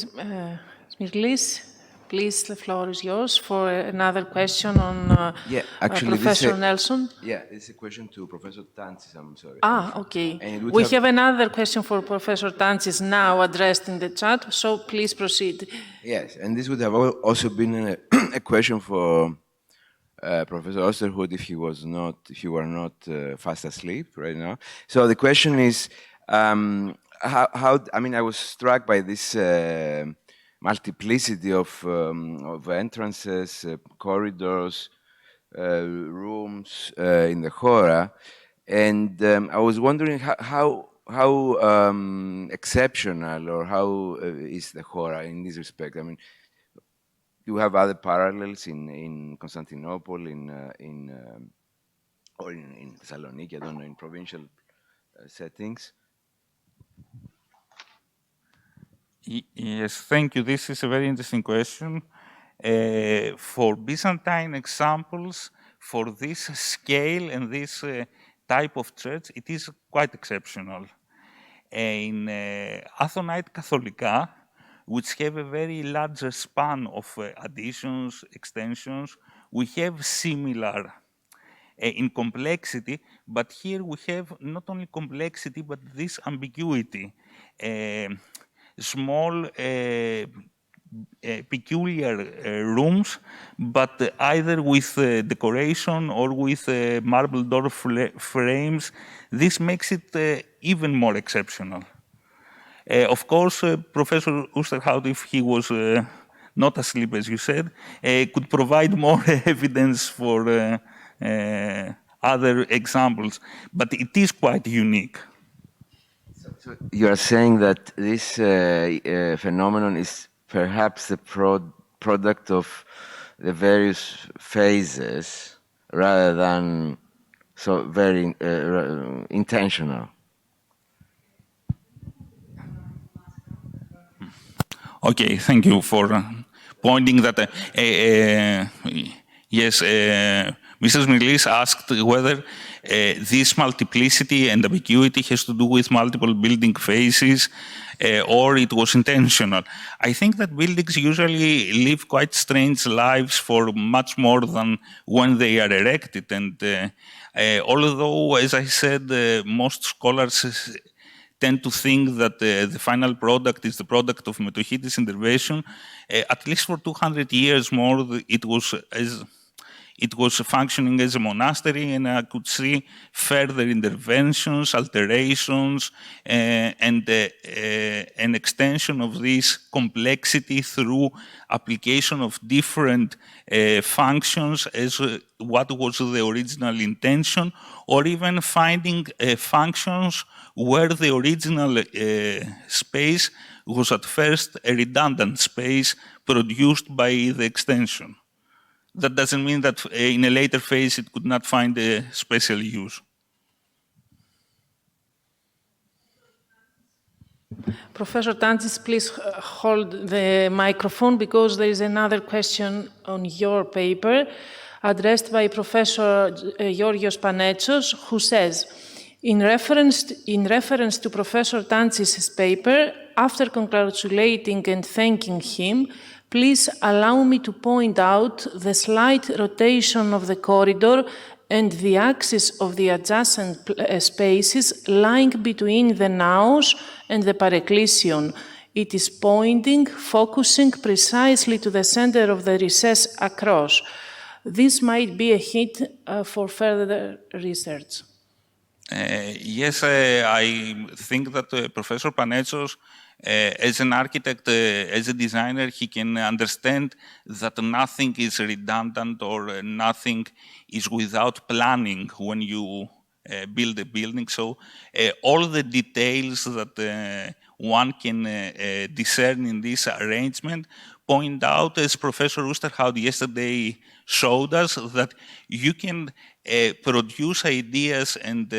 Smirlis, please, the floor is yours for another question on Professor Nelson. Yeah, it's a question to Professor TANTSIS, I'm sorry. Okay. We have another question for Professor TANTSIS now addressed in the chat, so please proceed. Yes, and this would have also been a question for Professor Osterhout if you were not fast asleep right now. So the question is, I was struck by this multiplicity of entrances, corridors, rooms in the Chora, and I was wondering how exceptional or how is the Chora in this respect? I mean, you have other parallels in Constantinople, or in Thessaloniki, I don't know, in provincial settings. Yes, thank you. This is a very interesting question. For Byzantine examples, for this scale and this type of church, it is quite exceptional. In Athonite Katholica, which have a very larger span of additions, extensions, we have similar in complexity, but here we have not only complexity, but this ambiguity. Small peculiar rooms, but either with decoration or with marble door frames. This makes it even more exceptional. Of course, Professor Osterhout, if he was not asleep, as you said, could provide more evidence for other examples, but it is quite unique. So you are saying that this phenomenon is perhaps the product of the various phases rather than so very intentional. Okay, thank you for pointing that. Yes, Mrs. Smirlis asked whether this multiplicity and ambiguity has to do with multiple building phases or it was intentional. I think that buildings usually live quite strange lives for much more than when they are erected. And although, as I said, most scholars tend to think that the final product is the product of Metochites intervention, at least for 200 years more, it was functioning as a monastery, and I could see further interventions, alterations, and an extension of this complexity through application of different functions as what was the original intention, or even finding functions where the original space was at first a redundant space produced by the extension. That doesn't mean that in a later phase it could not find a special use. Professor TANTSIS, please hold the microphone because there is another question on your paper addressed by Professor Georgios Panetsos, who says, in reference to Professor TANTSIS' paper, after congratulating and thanking him, please allow me to point out the slight rotation of the corridor and the axis of the adjacent spaces lying between the naos and the Parecclesion. It is pointing, focusing precisely to the center of the recess across. This might be a hint for further research. Yes, I think that Professor Panetsos, as an architect, as a designer, he can understand that nothing is redundant or nothing is without planning when you build a building. So all the details that one can discern in this arrangement point out, as Professor Oosterhout yesterday showed us, that you can produce ideas and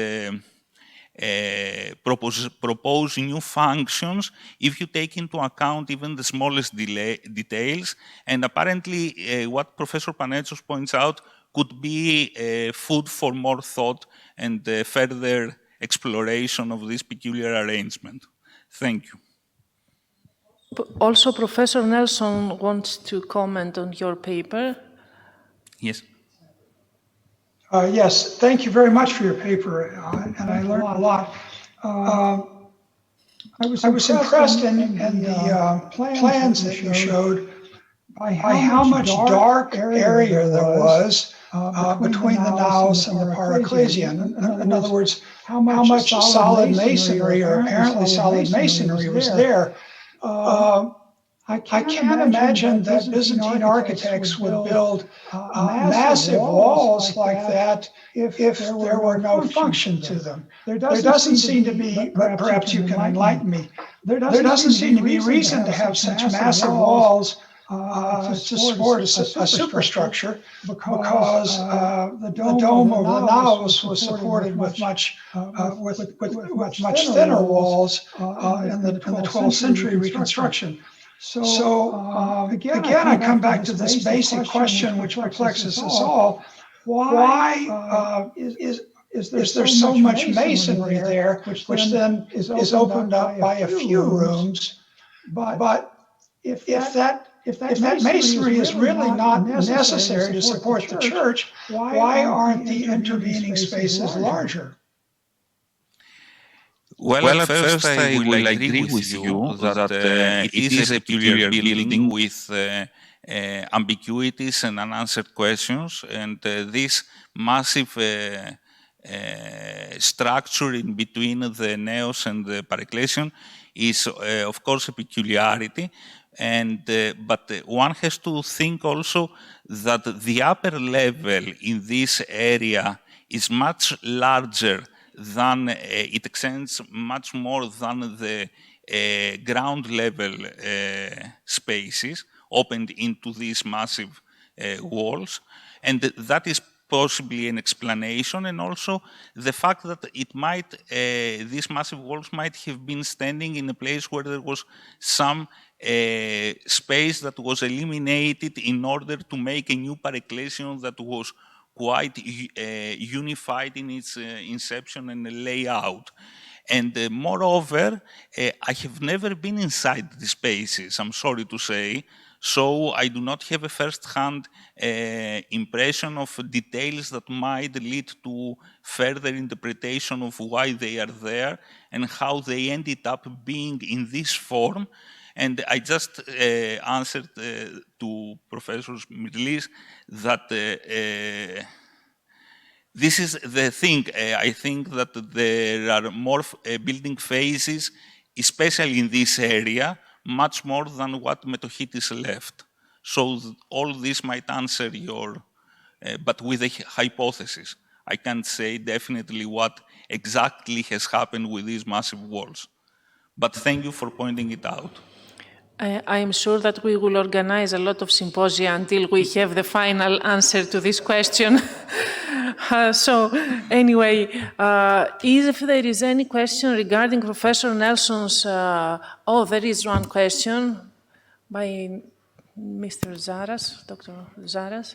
propose new functions if you take into account even the smallest details. And apparently, what Professor Panetsos points out could be food for more thought and further exploration of this peculiar arrangement. Thank you. Also, Professor Nelson wants to comment on your paper. Yes. Yes, thank you very much for your paper, and I learned a lot. I was impressed in the plans that you showed by how much dark area there was between the naos and the Parecclesion. In other words, how much solid masonry or apparently solid masonry was there. I can't imagine that Byzantine architects would build massive walls like that if there were no function to them. There doesn't seem to be, but perhaps you can enlighten me, there doesn't seem to be reason to have such massive walls to support a superstructure, because the dome over the naos was supported with much thinner walls in the 12th century reconstruction. So again, I come back to this basic question which perplexes us all. Why is there so much masonry there, which then is opened up by a few rooms? But if that masonry is really not necessary to support the church, why aren't the intervening spaces larger? Well, at first I will agree with you that it is a peculiar building with ambiguities and unanswered questions, and this massive structure in between the naos and the Parecclesion is, of course, a peculiarity. And but one has to think also that the upper level in this area is much larger than it extends much more than the ground level spaces opened into these massive walls, and that is possibly an explanation, and also the fact that it might these massive walls might have been standing in a place where there was some space that was eliminated in order to make a new Parecclesion that was quite unified in its inception and layout. And moreover, I have never been inside the spaces, I'm sorry to say, so I do not have a first-hand impression of details that might lead to further interpretation of why they are there and how they ended up being in this form. And I just answered to Professor Mirlis that this is the thing. I think that there are more building phases, especially in this area, much more than what Metochitis left. So all this might answer your, but with a hypothesis. I can't say definitely what exactly has happened with these massive walls. But thank you for pointing it out. I am sure that we will organize a lot of symposia until we have the final answer to this question. So anyway, if there is any question regarding Professor Nelson's, oh, there is one question by Mr. Zaras, Dr. Zaras.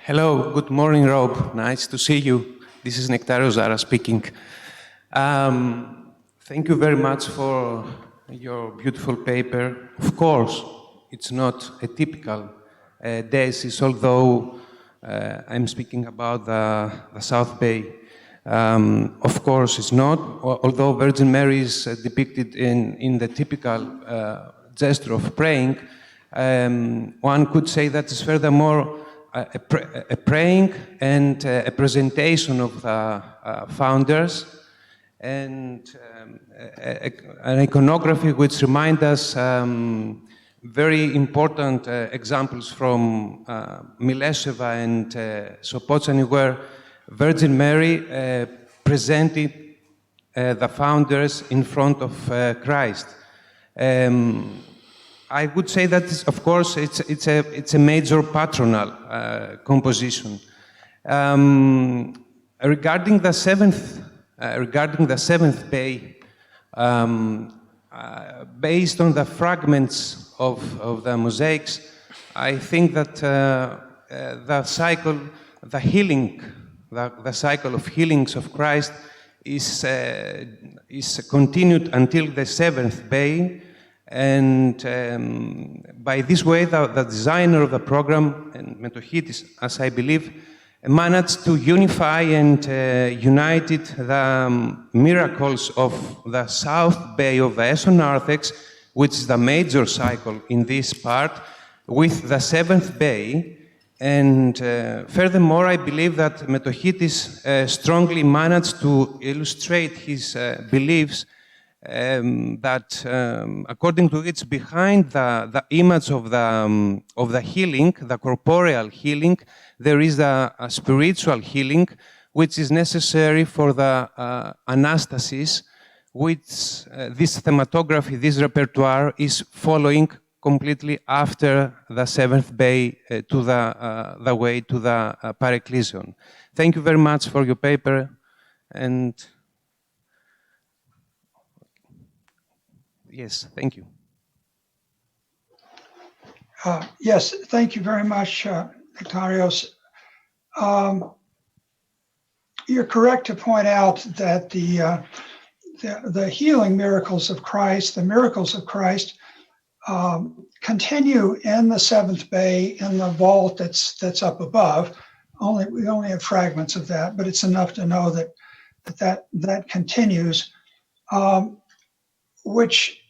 Hello, good morning, Rob. Nice to see you. This is Nectario Zaras speaking. Thank you very much for your beautiful paper. Of course, it's not a typical Deesis, although I'm speaking about the South Bay. Of course, it's not, although Virgin Mary is depicted in the typical gesture of praying, one could say that it's furthermore a praying and a presentation of the founders, and an iconography which reminds us very important examples from Milesheva and Sopotsani, where Virgin Mary presented the founders in front of Christ. I would say that, of course, it's a major patronal composition. Regarding the seventh bay, based on the fragments of the mosaics, I think that the cycle of healings of Christ is continued until the seventh bay, and by this way, the designer of the program, and Metochitis, as I believe, managed to unify and united the miracles of the South Bay of the Esonarthex, which is the major cycle in this part, with the seventh bay. And furthermore, I believe that Metochitis strongly managed to illustrate his beliefs that, according to which, behind the image of the healing, the corporeal healing, there is a spiritual healing, which is necessary for the ANASTASIS, which this thematography, this repertoire, is following completely after the seventh bay to the way to the Parecclesion. Thank you very much for your paper, and yes, thank you. Yes, thank you very much, Nektarios. You're correct to point out that the healing miracles of Christ, the miracles of Christ, continue in the seventh bay in the vault that's up above. We only have fragments of that, but it's enough to know that continues, which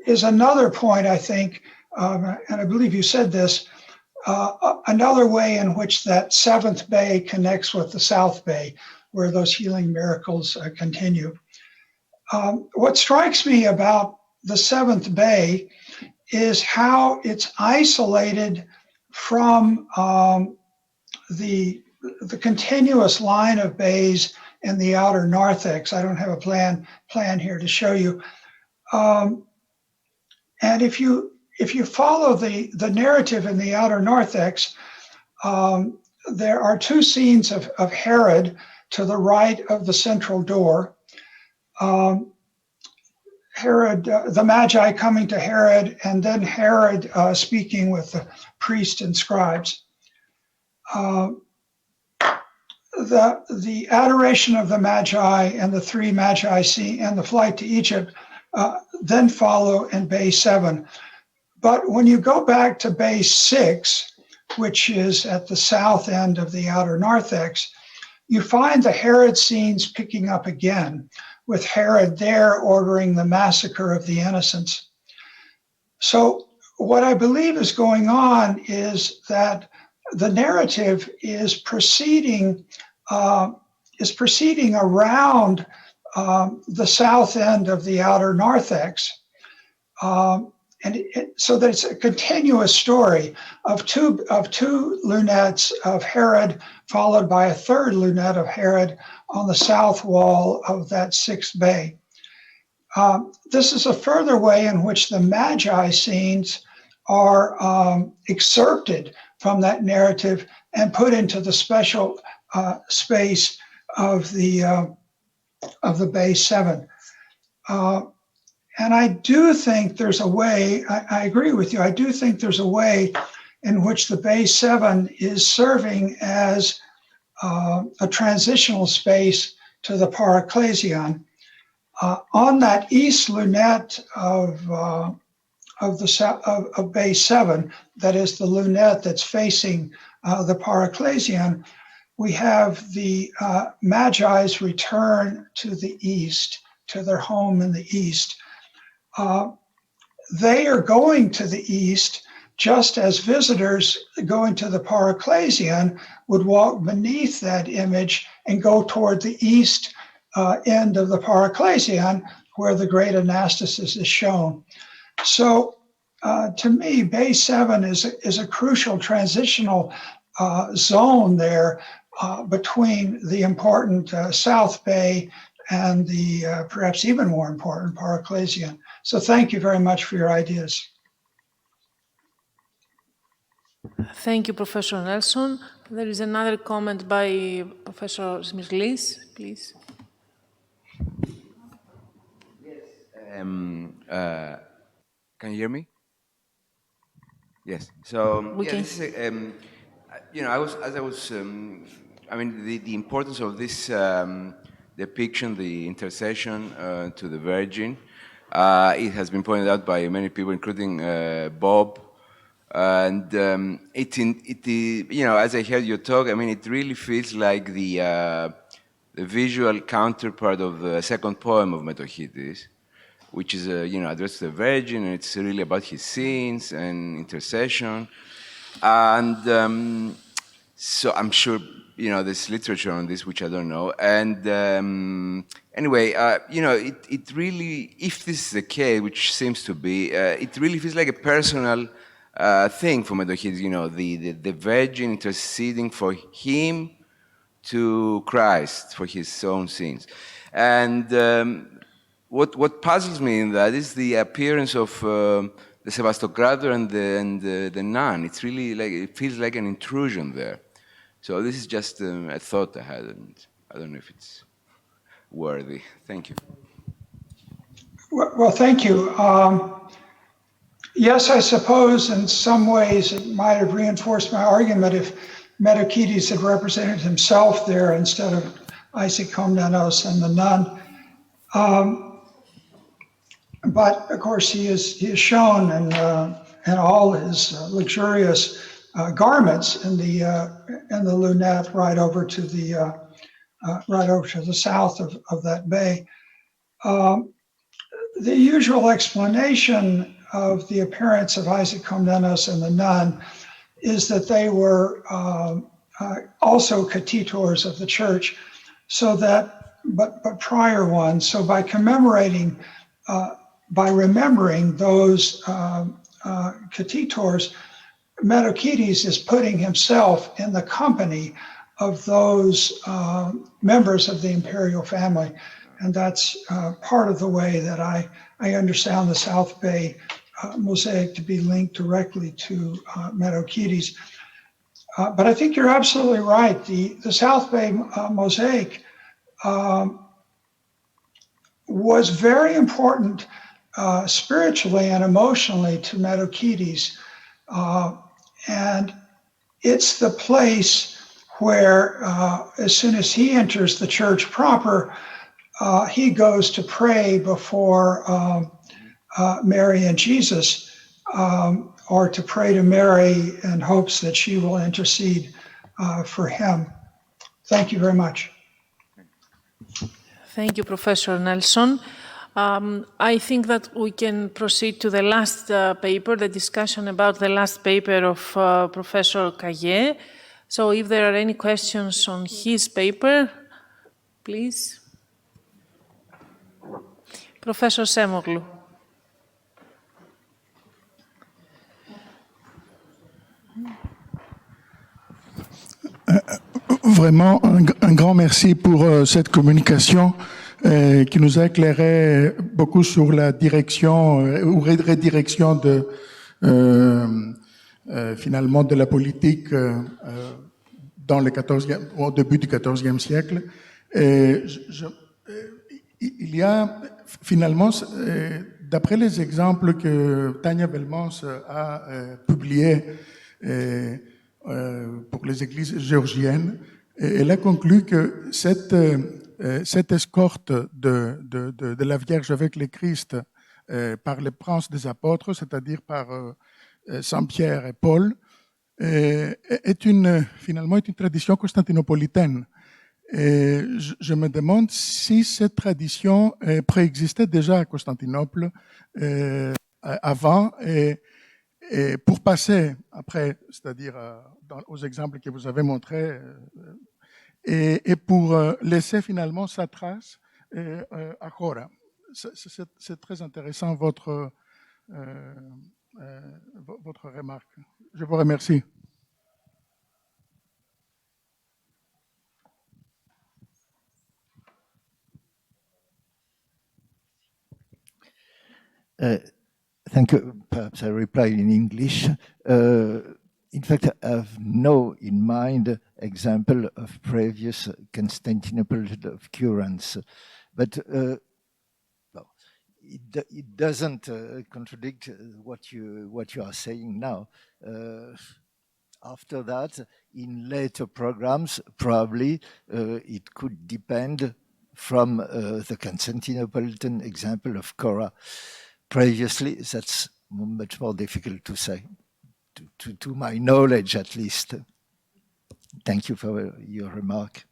is another point, I think, and I believe you said this, another way in which that seventh bay connects with the south bay, where those healing miracles continue. What strikes me about the seventh bay is how it's isolated from the continuous line of bays in the outer narthex. I don't have a plan here to show you. And if you follow the narrative in the outer narthex, there are two scenes of Herod to the right of the central door. Herod, the Magi coming to Herod, and then Herod speaking with the priests and scribes. The adoration of the Magi and the three Magi and the flight to Egypt then follow in Bay 7. But when you go back to Bay 6, which is at the south end of the outer narthex, you find the Herod scenes picking up again, with Herod there ordering the massacre of the innocents. So what I believe is going on is that the narrative is proceeding around the south end of the outer narthex, so that it's a continuous story of two lunettes of Herod, followed by a third lunette of Herod on the south wall of that sixth bay. This is a further way in which the Magi scenes are excerpted from that narrative and put into the special space of the Bay 7. And I do think there's a way, I agree with you, I do think there's a way in which the Bay 7 is serving as a transitional space to the Parecclesion. On that east lunette of Bay 7, that is the lunette that's facing the Parecclesion, we have the Magi's return to the east, to their home in the east. They are going to the east just as visitors going to the Parecclesion would walk beneath that image and go toward the east end of the Parecclesion, where the great Anastasis is shown. So to me, Bay 7 is a crucial transitional zone there between the important South Bay and the perhaps even more important Parecclesion. So thank you very much for your ideas. Thank you, Professor Nelson. There is another comment by Professor Vasilissis, please. Can you hear me? Yes. So We can. This is you know, I mean, the importance of this depiction, the intercession to the Virgin, it has been pointed out by many people, including Bob. And you know, as I heard your talk, I mean, it really feels like the visual counterpart of the second poem of Metochites, which is you know, addressed to the Virgin, and it's really about his sins and intercession. And so I'm sure you know there's literature on this, which I don't know. And anyway, you know, it really, if this is the case, which seems to be, it really feels like a personal thing for Metochites. You know, the Virgin interceding for him to Christ for his own sins. And what puzzles me in that is the appearance of the Sebastokrator and the nun. It's really like, it feels like an intrusion there. So this is just a thought I had, and I don't know if it's worthy. Thank you. Well, thank you. Yes, I suppose in some ways it might have reinforced my argument if Metochites had represented himself there instead of Isaac Komnenos and the nun. But of course, he is shown in all his luxurious garments in the lunette right over to the south of that bay. The usual explanation of the appearance of Isaac Komnenos and the nun is that they were also cathitors of the church, so that but prior ones. So by commemorating, by remembering those cathitors, Metochites is putting himself in the company of those members of the imperial family. And that's part of the way that I understand the South Bay mosaic to be linked directly to Metochites. But I think you're absolutely right. The South Bay mosaic was very important spiritually and emotionally to Metochites. And it's the place where, as soon as he enters the church proper, he goes to pray before Mary and Jesus, or to pray to Mary in hopes that she will intercede for him. Thank you very much. Thank you, Professor Nelson. I think that we can proceed to the last paper, the discussion about the last paper of Professor KAILLET. So if there are any questions on his paper, please. Professor Semoglu. Vraiment, un grand merci pour cette communication qui nous a éclairé beaucoup sur la direction ou redirection de, finalement de la politique dans le 14e, au début du XIVe siècle. Et il y a finalement, d'après les exemples que Tania Belmans a publiés pour les églises géorgiennes, elle a conclu que cette escorte de la Vierge avec le Christ par les princes des apôtres, c'est-à-dire par Saint-Pierre et Paul, est finalement une tradition constantinopolitaine. Et je me demande si cette tradition préexistait déjà à Constantinople avant, et pour passer après, c'est-à-dire aux exemples que vous avez montrés, et pour laisser finalement sa trace à Chora. C'est très intéressant votre votre remarque. Je vous remercie. Thank you. Perhaps I reply in English. In fact, I have no in mind example of previous Constantinople occurrence, but it doesn't contradict what you are saying now. After that, in later programs, probably it could depend from the Constantinopolitan example of Chora. Previously, that's much more difficult to say, to my knowledge at least. Thank you for your remark.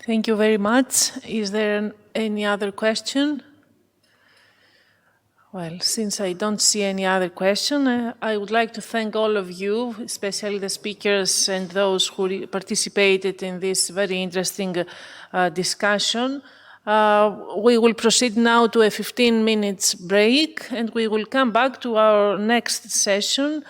Thank you very much. Is there any other question? Well, since I don't see any other question, I would like to thank all of you, especially the speakers and those who participated in this very interesting discussion. We will proceed now to a 15 minutes break, and we will come back to our next session.